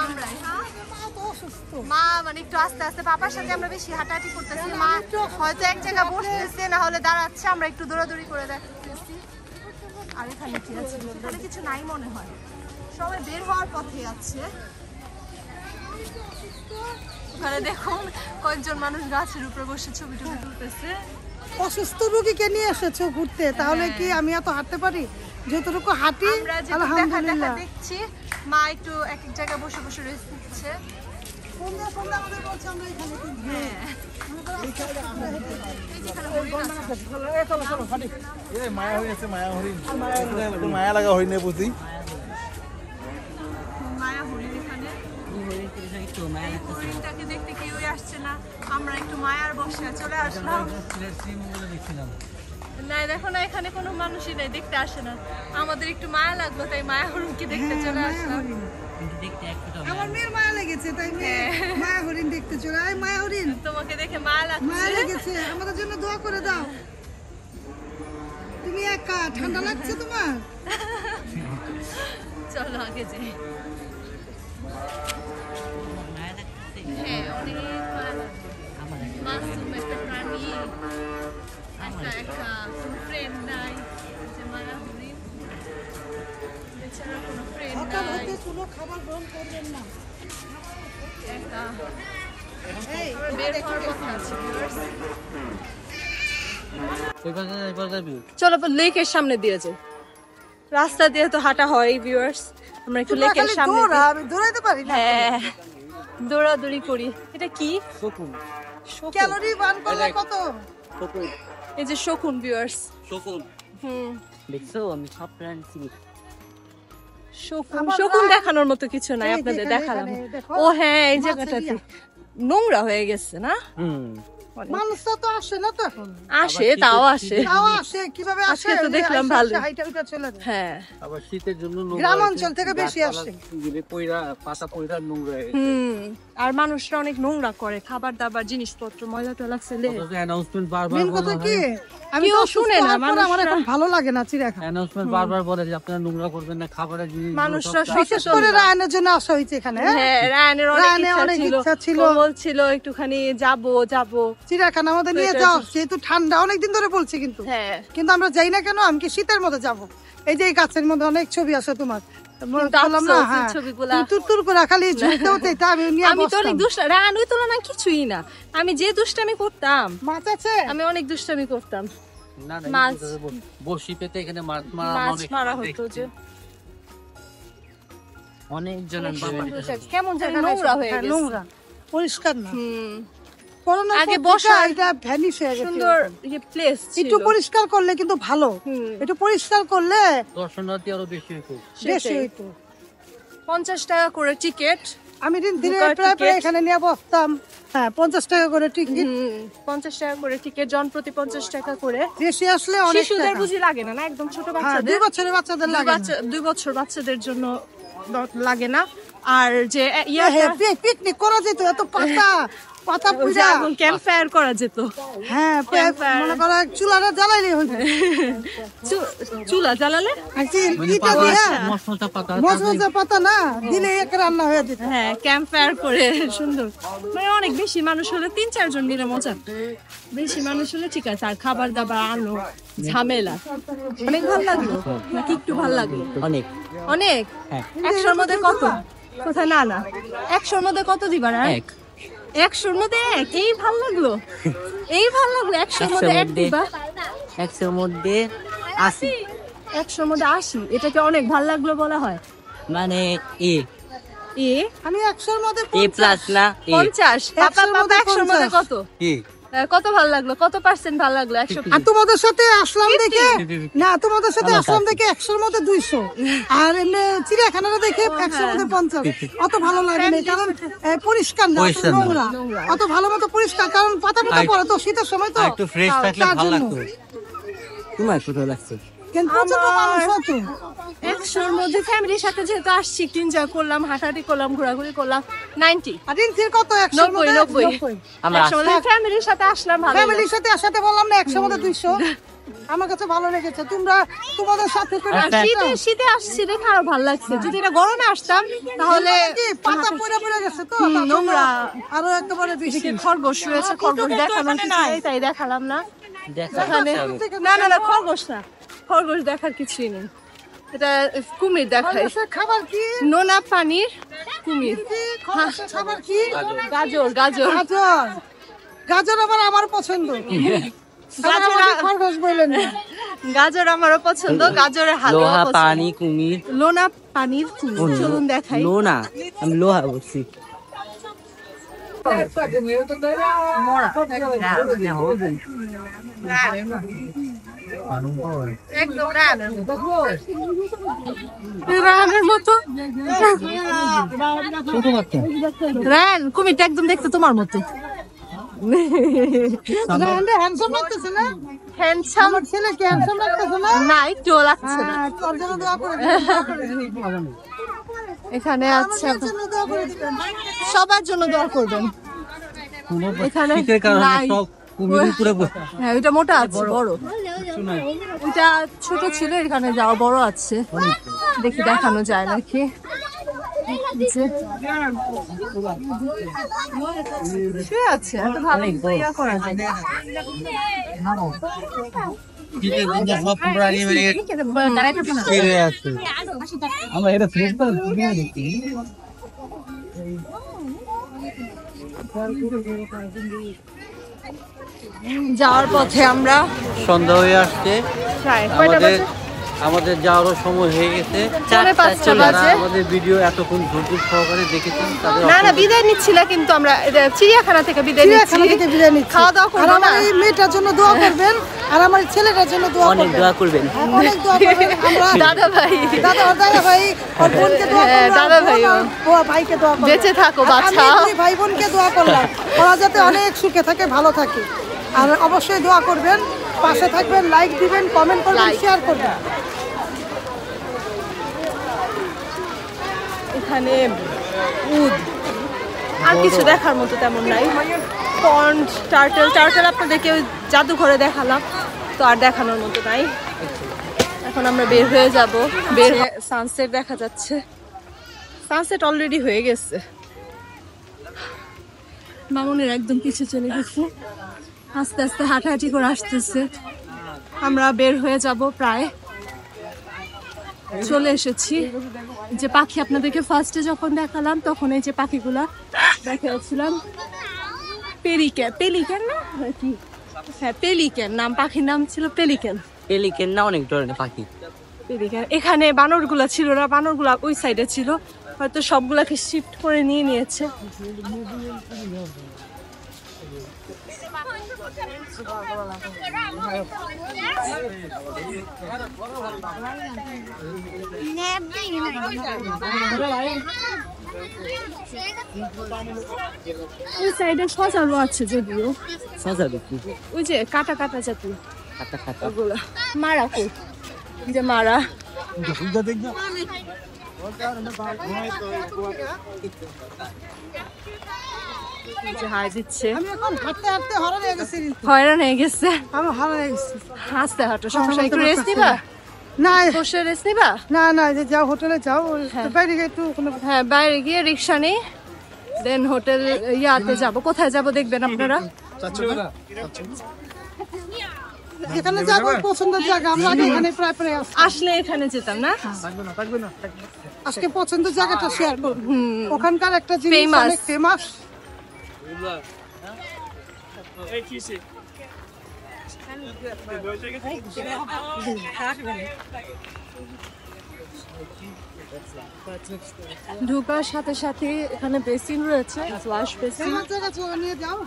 [SPEAKER 1] মা মানে একটু আস্তে আস্তে পাপার সাথে আমরা বেশি হাঁটাহাঁটি করতেছি। মা হয়তো এক জায়গায় বসতেছে, না হলে দাঁড়াচ্ছে, আমরা একটু দৌড়াদৌড়ি করে দেখতেছি। আর এখানে কি আছে? এখানে কিছু নাই মনে হয়, সবাই বের হওয়ার পথে আছে। ওখানে দেখুন কয়েকজন মানুষ গাছের উপরে বসে ছবি টবি তুলতেছে।
[SPEAKER 2] অসুস্থ রোগীকে নিয়ে এসেছো ঘুরতে, তাহলে কি আমি এত হাঁটতে পারি? যতটুকু হাঁটি
[SPEAKER 1] আমরা যেটা দেখা
[SPEAKER 2] আলহামদুলিল্লাহ।
[SPEAKER 1] দেখছি, মা একটু এক এক জায়গায় বসে বসে রেস্ট নিচ্ছে।
[SPEAKER 2] আমাদের বলছে আমরা এখানে
[SPEAKER 10] মায়া লাগা হয়নি বুঝি।
[SPEAKER 1] মায়া হরিণ এখানে, হরিণটাকে দেখতে কেউই আসছে না। আমরা একটু মায়ার বসে চলে আসলাম। না দেখো না, এখানে কোনো মানুষই নাই, দেখতে আসে না। আমাদের একটু মায়া লাগলো, তাই মায়া হরিণকে দেখতে চলে আসলাম।
[SPEAKER 2] আমার মেয়ের মায়া লেগেছে, তাই মেয়ে মায়া হরিণ দেখতে চলে। আয় মায়া হরিণ,
[SPEAKER 1] তোমাকে দেখে মায়া
[SPEAKER 2] মায়া
[SPEAKER 1] লাগছে।
[SPEAKER 2] লেগেছে, আমাদের জন্য দোয়া করে দাও। তুমি একা, ঠান্ডা লাগছে তোমার?
[SPEAKER 1] চলো আগে যাই। হ্যাঁ, অনেক মায়া লাগছে। মাসুম একটা প্রাণী, একা একা, কোনো ফ্রেন্ড নাই। যে মায়া হরিণ এছাড়া কোনো ট্রেন
[SPEAKER 2] সকাল
[SPEAKER 1] নাই।
[SPEAKER 2] হতে কোনো খাবার গ্রহণ করবেন না।
[SPEAKER 1] বের হওয়ার কথা আছে viewers।
[SPEAKER 3] এবার যাবি
[SPEAKER 1] চলো লেকের সামনে দিয়ে যাই, রাস্তা দিয়ে তো হাঁটা হয় ভিউয়ার্স, আমরা একটু
[SPEAKER 2] তোমরা
[SPEAKER 1] লেকের
[SPEAKER 2] খালি
[SPEAKER 1] সামনে
[SPEAKER 2] দৌড়া, আমি দৌড়াইতে পারি না।
[SPEAKER 1] হ্যাঁ দৌড়াদৌড়ি করি। এটা কি?
[SPEAKER 3] শকুন।
[SPEAKER 1] শকুন।
[SPEAKER 2] ক্যালোরি বার্ন করলে কত?
[SPEAKER 3] শকুন।
[SPEAKER 1] এই যে শকুন ভিউয়ার্স।
[SPEAKER 3] শকুন।
[SPEAKER 1] হুম
[SPEAKER 9] দেখছো আমি সব প্ল্যান চিনি।
[SPEAKER 1] শকুন, শকুন দেখানোর মতো কিছু নাই,
[SPEAKER 2] এই যে
[SPEAKER 1] আপনাদের
[SPEAKER 2] এখানে,
[SPEAKER 1] দেখালাম।
[SPEAKER 2] এখানে দেখো।
[SPEAKER 1] ও হ্যাঁ এই
[SPEAKER 2] মাছ
[SPEAKER 1] জায়গাটাতে
[SPEAKER 2] এরিয়া।
[SPEAKER 1] নোংরা হয়ে গেছে না? অনেক।
[SPEAKER 2] মানুষ তো আসে না তো এখন।
[SPEAKER 1] আসে, তাও আসে।
[SPEAKER 2] তাও আসে, কিভাবে আসে?
[SPEAKER 1] আজকে তো দেখলাম
[SPEAKER 2] আসে,
[SPEAKER 1] ভালো।
[SPEAKER 2] হাইটা হাইটা চলে যায়।
[SPEAKER 1] হ্যাঁ
[SPEAKER 3] আবার শীতের জন্য
[SPEAKER 2] গ্রাম অঞ্চল থেকে বেশি আসে।
[SPEAKER 3] পাতা পয়রা নোংরা
[SPEAKER 1] হুম, আর মানুষরা অনেক নোংরা করে, খাবার দাবার জিনিসপত্র ময়লা টয়লা ফেলে।
[SPEAKER 3] অ্যানাউন্সমেন্ট বারবার
[SPEAKER 2] মেন কথা কি, আমি
[SPEAKER 1] কেউ
[SPEAKER 2] তো
[SPEAKER 1] শুনে
[SPEAKER 2] শুনে
[SPEAKER 1] না,
[SPEAKER 2] না, আমার
[SPEAKER 1] মানুষরা-
[SPEAKER 2] এখন ভালো লাগে না চিড়িয়াখানা।
[SPEAKER 3] অ্যানাউন্সমেন্ট বারবার বলে যে আপনারা নোংরা করবেন না, খাবারের জিনিস
[SPEAKER 1] মানুষরা
[SPEAKER 2] বিশেষ করে রায়নের জন্য আসা হয়েছে এখানে।
[SPEAKER 1] হ্যাঁ রায়ানের
[SPEAKER 2] রায়ানের
[SPEAKER 1] অনেক
[SPEAKER 2] অনেক
[SPEAKER 1] ইচ্ছা
[SPEAKER 2] ইচ্ছা
[SPEAKER 1] ছিল,
[SPEAKER 2] ছিল।
[SPEAKER 1] বলছিল একটুখানি যাবো।
[SPEAKER 2] চিড়িয়াখানা আমাদের নিয়ে
[SPEAKER 1] তো
[SPEAKER 2] যাও,
[SPEAKER 1] এটা-
[SPEAKER 2] যেহেতু ঠান্ডা অনেকদিন ধরে বলছি, কিন্তু
[SPEAKER 1] হ্যাঁ
[SPEAKER 2] কিন্তু আমরা যাই না কেন? আমি কি শীতের মধ্যে যাব? এই যে এই গাছের মধ্যে অনেক ছবি আছে তোমার,
[SPEAKER 1] কিন্তু
[SPEAKER 2] বললাম না,
[SPEAKER 1] আফসোস, এই
[SPEAKER 2] হ্যাঁ,
[SPEAKER 1] ছবিগুলা।
[SPEAKER 2] তুমি তুরতুর করে খালি ঝুলতে হতে আমি নিয়ে
[SPEAKER 1] আমি তো অনেক
[SPEAKER 2] বসতাম।
[SPEAKER 1] দুষ্ট, রায়ান ওই তুলনা কিছুই না। আমি যে দুষ্টামি করতাম,
[SPEAKER 2] মাছ আছে?
[SPEAKER 1] আমি অনেক দুষ্টামি করতাম।
[SPEAKER 3] না
[SPEAKER 1] মাছ।
[SPEAKER 3] বড়শি পেতে এখানে মাছ মারা
[SPEAKER 1] মাছ
[SPEAKER 3] অনেক
[SPEAKER 1] মারা
[SPEAKER 3] দেখছি।
[SPEAKER 1] হতো যে
[SPEAKER 3] অনেকজন
[SPEAKER 1] কেমন জানি নোংরা হয়ে
[SPEAKER 2] হ্যাঁ,
[SPEAKER 1] গেছে।
[SPEAKER 2] নোংরা, পরিষ্কার না।
[SPEAKER 1] হুম,
[SPEAKER 2] করোনার
[SPEAKER 1] আগে
[SPEAKER 2] পর
[SPEAKER 1] বসার
[SPEAKER 2] থেকে এটা ভ্যানিশ হয়ে গেছে।
[SPEAKER 1] সুন্দর প্লেস
[SPEAKER 2] একটু পরিষ্কার করলে কিন্তু ভালো, একটু পরিষ্কার করলে
[SPEAKER 3] দর্শনার্থী আরো বেশি হতো।
[SPEAKER 2] বেশি হইতো।
[SPEAKER 1] 50 টাকা করে টিকিট।
[SPEAKER 2] আমি দিনে
[SPEAKER 1] ঢোকার
[SPEAKER 2] প্রায়
[SPEAKER 1] ticket।
[SPEAKER 2] এখানে নিয়ে বসতাম। হ্যাঁ, 50 টাকা করে টিকিট।
[SPEAKER 1] 50 টাকা করে টিকিট, জন প্রতি 50 টাকা করে।
[SPEAKER 2] বেশি আসলে অনেক
[SPEAKER 1] শিশুদের
[SPEAKER 2] টাকা।
[SPEAKER 1] বুঝি লাগে না, না একদম ছোট
[SPEAKER 2] হ্যাঁ,
[SPEAKER 1] বাচ্চাদের।
[SPEAKER 2] 2 বছরের বাচ্চাদের লাগে না।
[SPEAKER 1] 2 বছর বাচ্চাদের জন্য লাগে না। আর যে
[SPEAKER 2] হ্যাঁ, পিকনিক করা যেত, এত পাতা পুরা।
[SPEAKER 1] ক্যাম্প ফায়ার করা যেত।
[SPEAKER 2] হ্যাঁ,
[SPEAKER 1] campfire।
[SPEAKER 2] মনে করো চুলাটা জ্বালাইলে হইতো।
[SPEAKER 1] চুলা জ্বালালে
[SPEAKER 2] ইটা দিয়া
[SPEAKER 3] মশলা পাতা
[SPEAKER 2] মজমজা পাতা না দিলে এক রান্না হয়ে যেত।
[SPEAKER 1] হ্যাঁ ক্যাম্প ফায়ার করে সুন্দর। মানে অনেক বেশি মানুষ হলে 3-4 জন মিলে মজা, বেশি মানুষ হলে ঠিক আছে। আর খাবার দাবার আনো ঝামেলা। অনেক ভালো লাগলো নাকি একটু ভালো লাগলো?
[SPEAKER 9] অনেক
[SPEAKER 1] অনেক। 100-র মধ্যে কত? কোথায় না না 100-র মধ্যে কত দিবা? না 100-র মধ্যে 1? এই ভালো লাগলো, এই ভালো লাগলো। 100-র মধ্যে 1 দিবা?
[SPEAKER 9] 100-র মধ্যে 80।
[SPEAKER 1] 100-র মধ্যে 80? এটাকে অনেক ভালো লাগলো বলা হয়?
[SPEAKER 9] মানে এ
[SPEAKER 1] এ
[SPEAKER 2] আমি 100-র মধ্যে
[SPEAKER 9] এ প্লাস না এ
[SPEAKER 1] 50। পাপা 100-র মধ্যে কত?
[SPEAKER 3] কি
[SPEAKER 1] কত ভালো লাগলো? কত পার্সেন্ট ভালো লাগলো? 100?
[SPEAKER 2] আর তোমাদের সাথে আসলাম দেখে না, তোমাদের সাথে আসলাম দেখে 100-র মধ্যে 200, আর এমনি চিড়িয়াখানাটা দেখে 100-র মধ্যে 50। অত ভালো লাগে না, কারণ পরিষ্কার না,
[SPEAKER 3] পরিষ্কার না।
[SPEAKER 2] নোংরা। অত ভালো মতো পরিষ্কার, কারণ পাতা পাতা পড়ে তো শীতের সময় তো।
[SPEAKER 3] একটু ফ্রেশ থাকলে
[SPEAKER 2] তার
[SPEAKER 3] ভালো
[SPEAKER 2] জন্য।
[SPEAKER 3] লাগতো।
[SPEAKER 9] তোমার ছোট লাগছে।
[SPEAKER 2] কিন্তু প্রচুর মানুষ হতো।
[SPEAKER 1] 100-র মধ্যে ফ্যামিলির সাথে যেহেতু আসছি, একটু এনজয় করলাম, হাঁটাহাঁটি করলাম, ঘোরাঘুরি করলাম। 90
[SPEAKER 2] আর ইঞ্চির কত? 100-র মধ্যে
[SPEAKER 1] 90
[SPEAKER 9] আমরা
[SPEAKER 1] 100 মধ্যে ফ্যামিলির সাথে আসলাম, ভালো লাগলো।
[SPEAKER 2] ফ্যামিলির সাথে বললাম না 100-র মধ্যে 200। আমার কাছে ভালো লেগেছে। তোমাদের সাথে করে
[SPEAKER 1] আর শীতে আসছি দেখে আরো ভালো লাগছে। যদি এটা গরমে আসতাম তাহলে
[SPEAKER 2] কি পাতা পড়ে গেছে তো,
[SPEAKER 1] হুম,
[SPEAKER 2] তার জন্য
[SPEAKER 1] নোংরা।
[SPEAKER 2] আরো একেবারে বেশি।
[SPEAKER 1] এদিকে খরগোশ শুয়েছে, খরগোশ দেখানোর কিছু নেই, তাই দেখালাম না।
[SPEAKER 9] দেখা
[SPEAKER 1] এখানে না খরগোশ না, খরগোশ দেখার কিছুই নেই। এটা কুমির দেখায়।
[SPEAKER 2] খরগোশের খাবার কি?
[SPEAKER 1] নোনা পানির কুমির।
[SPEAKER 2] খরগোশের খাবার কি?
[SPEAKER 1] গাজর।
[SPEAKER 2] গাজর। গাজর আবার আমার পছন্দ।
[SPEAKER 1] গাজর
[SPEAKER 2] খরগোশ বললেন না।
[SPEAKER 1] গাজর আমারও পছন্দ, গাজরের হালুয়া
[SPEAKER 9] লোহা
[SPEAKER 1] পছন্দ।
[SPEAKER 9] পানি কুমির
[SPEAKER 1] লোনা পানির কুমির, চলুন দেখাই।
[SPEAKER 9] লোনা আমি লোহা বলছি।
[SPEAKER 1] একদম রানের মতো। রান কুমিরটা একদম দেখতে তোমার মতো।
[SPEAKER 2] হ্যান্ডসাম লাগতেছে না?
[SPEAKER 1] হ্যান্ডসাম
[SPEAKER 2] আমার ছেলে কি হ্যান্ডসাম লাগতেছে না?
[SPEAKER 1] না, একটু লাগছে না।
[SPEAKER 2] তোর জন্য দোয়া করে
[SPEAKER 1] এখানে আছে,
[SPEAKER 2] দোয়া করে দিবেন।
[SPEAKER 1] সবার জন্য দোয়া করবেন। এখানে
[SPEAKER 3] শীতের কারণে
[SPEAKER 1] নাই।
[SPEAKER 3] সব কুমির উপরে
[SPEAKER 1] হ্যাঁ ওইটা মোটা আছে, বড়। ওইটা ছোট ছিল, এখানে যাওয়া বড় আছে। দেখি দেখানো যায় নাকি। যে শুয়ে আছে, এত ভালো ইয়া করা যায় না।
[SPEAKER 3] সব প্রাণী ফিরে আসছে।
[SPEAKER 8] আমরা এটা ফ্রেশ করে দেখি।
[SPEAKER 1] যাওয়ার পথে আমরা
[SPEAKER 3] সন্ধ্যা হয়ে আসছে,
[SPEAKER 1] প্রায় কয়টা বাজে?
[SPEAKER 3] আমাদের যাওয়ারও সময় হয়ে গেছে।
[SPEAKER 1] 4:05 বাজে।
[SPEAKER 3] আমাদের ভিডিও এতক্ষণ ধৈর্য সহকারে দেখেছেন তাদের
[SPEAKER 1] না বিদায় নিচ্ছি না, কিন্তু আমরা চিড়িয়াখানা থেকে বিদায় নিচ্ছি। খাওয়া দাওয়া করবো না।
[SPEAKER 2] এই মেয়েটার জন্য দোয়া করবেন আর আমার ছেলেটার জন্য দোয়া করবেন।
[SPEAKER 9] অনেক দোয়া করবেন।
[SPEAKER 2] অনেক দোয়া করবেন। আমরা
[SPEAKER 1] দাদা ভাই
[SPEAKER 2] দাদা ভাই আর বোনকে দোয়া করলাম।
[SPEAKER 1] দাদা ভাই
[SPEAKER 2] ও ভাইকে দোয়া করলাম।
[SPEAKER 1] বেঁচে থাকো বাছা।
[SPEAKER 2] আমি ভাই বোনকে দোয়া করলাম ওরা যাতে অনেক সুখে থাকে, ভালো থাকে। আর অবশ্যই দোয়া করবেন, পাশে থাকবেন, লাইক দিবেন, কমেন্ট করবেন, শেয়ার করবেন।
[SPEAKER 1] এখানে উদ আর কিছু দেখার মতো তেমন নাই। পন্ড, টার্টেল আপনাদেরকে ওই জাদুঘরে দেখালাম, তো আর দেখানোর মতো নাই। এখন আমরা বের হয়ে যাব। সানসেট দেখা যাচ্ছে, সানসেট অলরেডি হয়ে গেছে। মামুনের একদম পিছু চলে গেছে, আস্তে আস্তে হাঁটাহাঁটি করে আসতেছে। আমরা বের হয়ে যাব, প্রায় চলে এসেছি। যে পাখি আপনাদেরকে ফার্স্টে যখন দেখালাম তখন এই যে পাখিগুলা দেখাচ্ছিলাম, পেলিক্যান না কি? হ্যাঁ পেলিক্যান নাম, পাখির নাম ছিল পেলিক্যান।
[SPEAKER 9] পেলিকেন না অনেক ধরনের পাখি।
[SPEAKER 1] পেলিক্যান। এখানে বানরগুলা ছিল না, বানরগুলা ওই সাইডে ছিল, হয়তো সবগুলাকে শিফট করে নিয়ে নিয়েছে। ওই সাইডে সজারও আছে যদিও,
[SPEAKER 9] সাজা দেখি
[SPEAKER 1] ওই যে কাটা কাটা জাতীয়
[SPEAKER 9] খাতা খাতা।
[SPEAKER 1] ওগুলা। মারা কই? যে মারা হাই দিচ্ছে।
[SPEAKER 2] আমি এখন হাঁটতে হাঁটতে হয়রান হয়ে গেছি।
[SPEAKER 1] হয়রান হয়ে গেছে।
[SPEAKER 2] আমি হয়রান হয়ে গেছি।
[SPEAKER 1] হাসতে হাঁটো, সমস্যা। একটু রেস্ট নিবা?
[SPEAKER 2] না
[SPEAKER 1] বসে রেস্ট নিবা?
[SPEAKER 2] না না, যে যাও হোটেলে যাও, বাইরে গিয়ে একটু
[SPEAKER 1] হ্যাঁ বাইরে গিয়ে রিক্সা নেই, দেন হোটেল ইয়াতে যাব। কোথায় যাব দেখবেন আপনারা।
[SPEAKER 2] যেখানে যাবো পছন্দের জায়গা, আমরা আগে এখানে প্রায় প্রায়
[SPEAKER 1] আসলে এখানে যেতাম না।
[SPEAKER 2] আজকে পছন্দের জায়গাটা শেয়ার করব। ওখানকার একটা জিনিস অনেক ফেমাস।
[SPEAKER 1] ঢোকার সাথে সাথে এখানে বেসিন রয়েছে, ওয়াশ বেসিন।
[SPEAKER 2] নিয়ে যাও।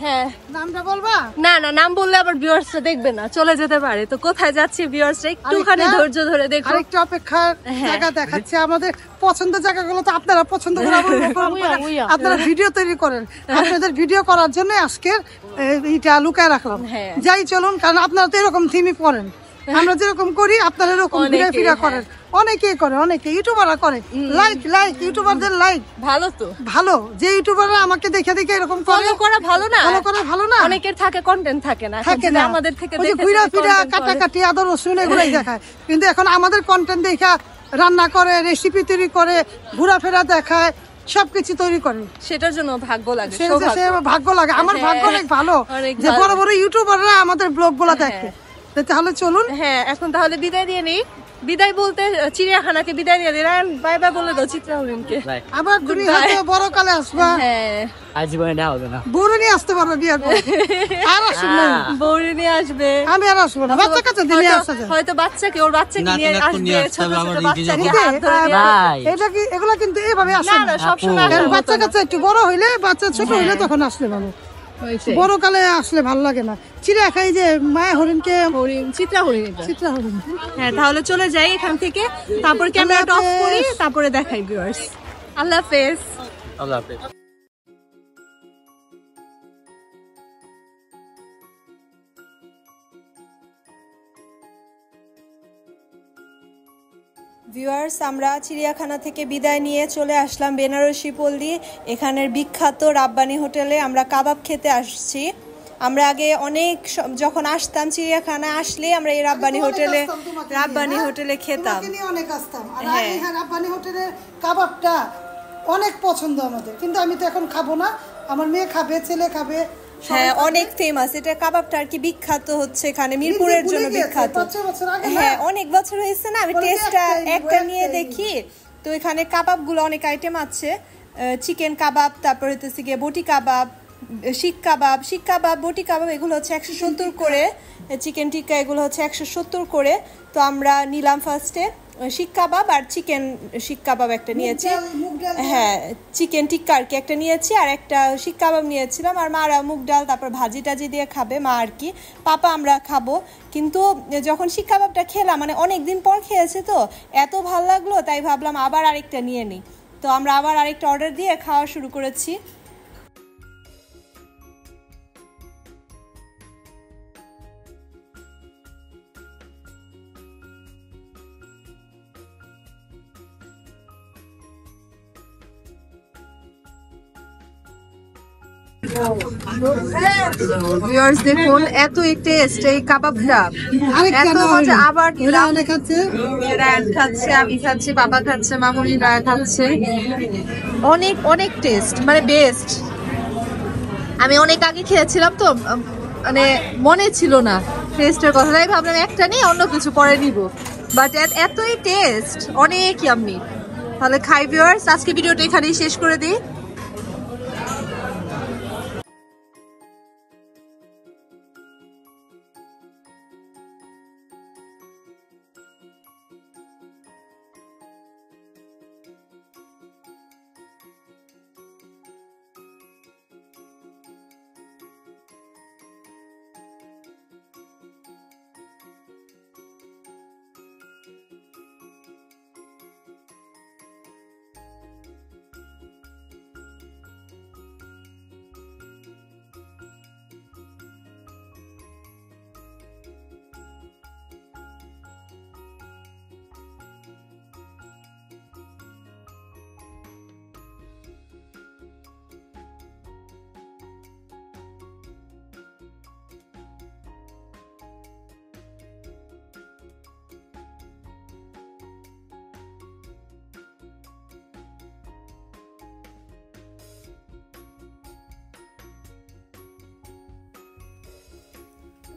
[SPEAKER 1] হ্যাঁ
[SPEAKER 2] নামটা বলবা?
[SPEAKER 1] না না, নাম বললে আবার ভিউয়ার্সরা দেখবে না, চলে যেতে পারে। তো কোথায় যাচ্ছি ভিউয়ার্সরা একটুখানি ধৈর্য ধরে দেখো।
[SPEAKER 2] আরেকটা অপেক্ষার জায়গা দেখাচ্ছে। আমাদের পছন্দের জায়গাগুলো তো আপনারা পছন্দ করে আপনারা ভিডিও তৈরি করেন। আপনাদের ভিডিও করার জন্য আজকের এইটা লুকায় রাখলাম। যাই চলুন, কারণ আপনারা তো এরকম থিমই পড়েন, আমরা যেরকম করি আপনারা এরকম ঘুরে ফিরে করেন। অনেকেই করে, অনেকে ইউটিউবাররা করে। লাইক ইউটিউবারদের লাইক
[SPEAKER 1] ভালো তো,
[SPEAKER 2] ভালো যে ইউটিউবাররা আমাকে দেখে দেখে এরকম
[SPEAKER 1] ফলো করা ভালো না?
[SPEAKER 2] ফলো করা ভালো না?
[SPEAKER 1] অনেকের থাকে কন্টেন্ট থাকে না,
[SPEAKER 2] থাকে না।
[SPEAKER 1] আমাদের থেকে
[SPEAKER 2] ওই যে ঘুরা ফিরা কাটাকাটি আদর রসুন এগুলাই দেখায়, কিন্তু এখন আমাদের কন্টেন্ট দেখা রান্না করে, রেসিপি তৈরি করে, ঘোরাফেরা দেখায়, সবকিছু তৈরি করে।
[SPEAKER 1] সেটার জন্য ভাগ্য লাগে,
[SPEAKER 2] ভাগ্য লাগে। আমার ভাগ্য অনেক ভালো যে বড় বড় ইউটিউবাররা আমাদের ব্লগ গুলা দেখে। তাহলে চলুন।
[SPEAKER 1] হ্যাঁ এখন তাহলে বিদায় দিয়ে নেই। বিদায় বলতে চিড়িয়াখানাকে বিদায় দিয়ে দিলাম। বাই বাই বলে দাও চিত্রা হরিণকে।
[SPEAKER 2] আবার তুমি হয়তো বড় কালে আসবা।
[SPEAKER 1] হ্যাঁ
[SPEAKER 9] আজ জীবনে না হবে না।
[SPEAKER 2] বউরে নিয়ে আসতে পারবে বিয়ার পর। আর আসুন না।
[SPEAKER 1] বউরে নিয়ে আসবে।
[SPEAKER 2] আমি আর আসবো না। বাচ্চা কাচ্চা দিয়ে আসা যায়।
[SPEAKER 1] হয়তো বাচ্চাকে, ওর বাচ্চাকে নিয়ে আসবে। ছোট ছোট বাচ্চাকে হাত ধরে
[SPEAKER 2] এটা কি এগুলা কিন্তু এইভাবে আসে
[SPEAKER 1] না? সবসময়
[SPEAKER 2] বাচ্চা কাচ্চা একটু বড় হইলে, বাচ্চা ছোট হইলে তখন আসলে ভালো। বড় কালে আসলে ভালো লাগে না। চিড়িয়াখাই যে মায়া হরিণকে,
[SPEAKER 1] চিত্রা হরিণ। হ্যাঁ তাহলে চলে যাই এখান থেকে, তারপর ক্যামেরাটা অফ করি, তারপরে দেখাই ভিউয়ার্স। আল্লাহ হাফেজ।
[SPEAKER 3] আল্লাহ হাফেজ।
[SPEAKER 1] ভিউয়ার্স আমরা চিড়িয়াখানা থেকে বিদায় নিয়ে চলে আসলাম বেনারসি পল্লী। এখানের বিখ্যাত রাব্বানি হোটেলে আমরা কাবাব খেতে আসছি। আমরা আগে অনেক যখন আসতাম চিড়িয়াখানায় আসলে আমরা এই রাব্বানি হোটেলে খেতাম।
[SPEAKER 2] অনেক আসতাম। আর রাব্বানি হোটেলের কাবাবটা অনেক পছন্দ আমাদের, কিন্তু আমি তো এখন খাবো না। আমার মেয়ে খাবে, ছেলে খাবে,
[SPEAKER 1] হ্যাঁ অনেক ফেমাস, এটা কাবাবটা আর কি বিখ্যাত হচ্ছে এখানে, মিরপুরের জন্য বিখ্যাত। হ্যাঁ অনেক বছর হয়েছে না, আমি টেস্টটা একটা নিয়ে দেখি। তো এখানে কাবাবগুলো অনেক আইটেম আছে, চিকেন কাবাব, তারপর হচ্ছে গিয়ে বটি কাবাব, শিক কাবাব, বটি কাবাব, এগুলো হচ্ছে 170 করে, চিকেন টিক্কা এগুলো হচ্ছে 170 করে। তো আমরা নিলাম ফার্স্টে শিক কাবাব আর চিকেন শিক কাবাব একটা নিয়েছি, হ্যাঁ চিকেন টিক্কা আর কি একটা নিয়েছি, আর একটা শিক কাবাব নিয়েছিলাম। আর মারা মুগ ডাল তারপর ভাজি টাজি দিয়ে খাবে মা আর কি, পাপা আমরা খাবো। কিন্তু যখন শিক কাবাবটা খেলাম, মানে অনেক দিন পর খেয়েছে তো এত ভালো লাগলো, তাই ভাবলাম আবার আরেকটা নিয়ে নিই। তো আমরা আবার আরেকটা অর্ডার দিয়ে খাওয়া শুরু করেছি। ভিউয়ার্স দেখুন এত টেস্ট এই কাবাবটা, এত মজা। আবার খাচ্ছে, আমি খাচ্ছি, বাবা খাচ্ছে, মামুনি খাচ্ছে, অনেক অনেক টেস্ট, মানে বেস্ট। আমি অনেক আগে খেয়েছিলাম তো মানে মনে ছিল না টেস্টের কথা, তাই ভাবলাম একটা নিয়ে অন্য কিছু পরে নিব, বাট এতই টেস্ট, অনেক ইয়াম্মি। তাহলে খাই ভিউয়ার্স, আজকে ভিডিওটা এখানেই শেষ করে দিই।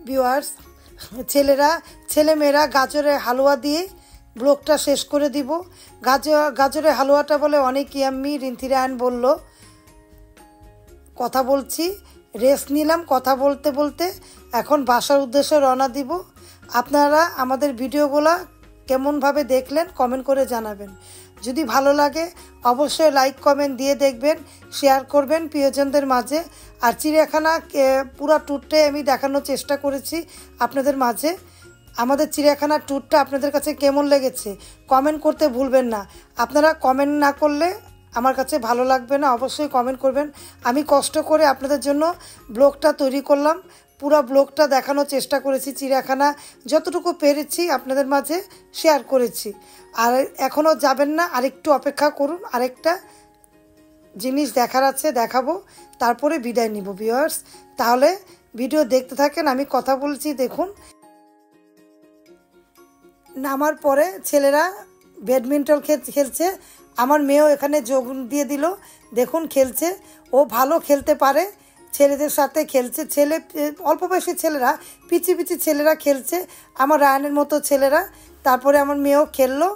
[SPEAKER 2] ভিউয়ার্স, ছেলেমেয়েরা গাজরের হালুয়া দিয়ে ব্লগটা শেষ করে দিব। গাজরের হালুয়াটা বলে অনেক ইয়াম্মি, রিন্থি রায়ন বলল। কথা বলছি, রেস্ট নিলাম কথা বলতে বলতে, এখন বাসার উদ্দেশ্যে রওনা দিব। আপনারা আমাদের ভিডিওগুলো কেমনভাবে দেখলেন কমেন্ট করে জানাবেন। যদি ভালো লাগে অবশ্যই লাইক কমেন্ট দিয়ে দেখবেন, শেয়ার করবেন প্রিয়জনদের মাঝে। আর চিড়িয়াখানা পুরো ট্যুরটাই আমি দেখানোর চেষ্টা করেছি আপনাদের মাঝে। আমাদের চিড়িয়াখানার ট্যুরটা আপনাদের কাছে কেমন লেগেছে কমেন্ট করতে ভুলবেন না। আপনারা কমেন্ট না করলে আমার কাছে ভালো লাগবে না, অবশ্যই কমেন্ট করবেন। আমি কষ্ট করে আপনাদের জন্য ব্লগটা তৈরি করলাম, পুরো ব্লগটা দেখানোর চেষ্টা করেছি, চিড়িয়াখানা যতটুকু পেরেছি আপনাদের মাঝে শেয়ার করেছি। আর এখনও যাবেন না, আরেকটু অপেক্ষা করুন, আরেকটা জিনিস দেখার আছে দেখাবো, তারপরে বিদায় নিব ভিউয়ার্স। তাহলে ভিডিও দেখতে থাকেন, আমি কথা বলছি। দেখুন, নামার পরে ছেলেরা ব্যাডমিন্টন খেলছে, আমার মেয়েও এখানে যোগ দিয়ে দিল। দেখুন খেলছে, ও ভালো খেলতে পারে, ছেলেদের সাথে খেলছে। অল্প বয়সী ছেলেরা, পিচি ছেলেরা খেলছে, আমার রায়ানের মতো ছেলেরা। তারপরে আমার মেয়েও খেললো,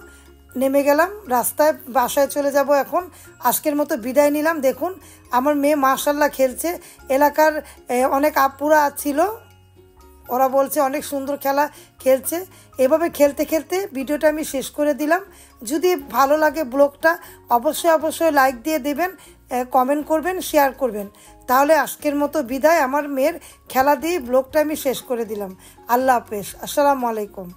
[SPEAKER 2] নেমে গেলাম রাস্তায়, বাসায় চলে যাব এখন। আজকের মতো বিদায় নিলাম। দেখুন আমার মেয়ে মাশাআল্লাহ খেলছে, এলাকার অনেক আপুরা ছিল, ওরা বলছে অনেক সুন্দর খেলা খেলছে। এভাবে খেলতে খেলতে ভিডিওটা আমি শেষ করে দিলাম। যদি ভালো লাগে ব্লগটা অবশ্যই লাইক দিয়ে দেবেন, কমেন্ট করবেন, শেয়ার করবেন। তাহলে আজকের মতো বিদায়, আমার মেয়ের খেলা দিয়ে ব্লগটা আমি শেষ করে দিলাম। আল্লাহ হাফেজ, আসসালামু আলাইকুম।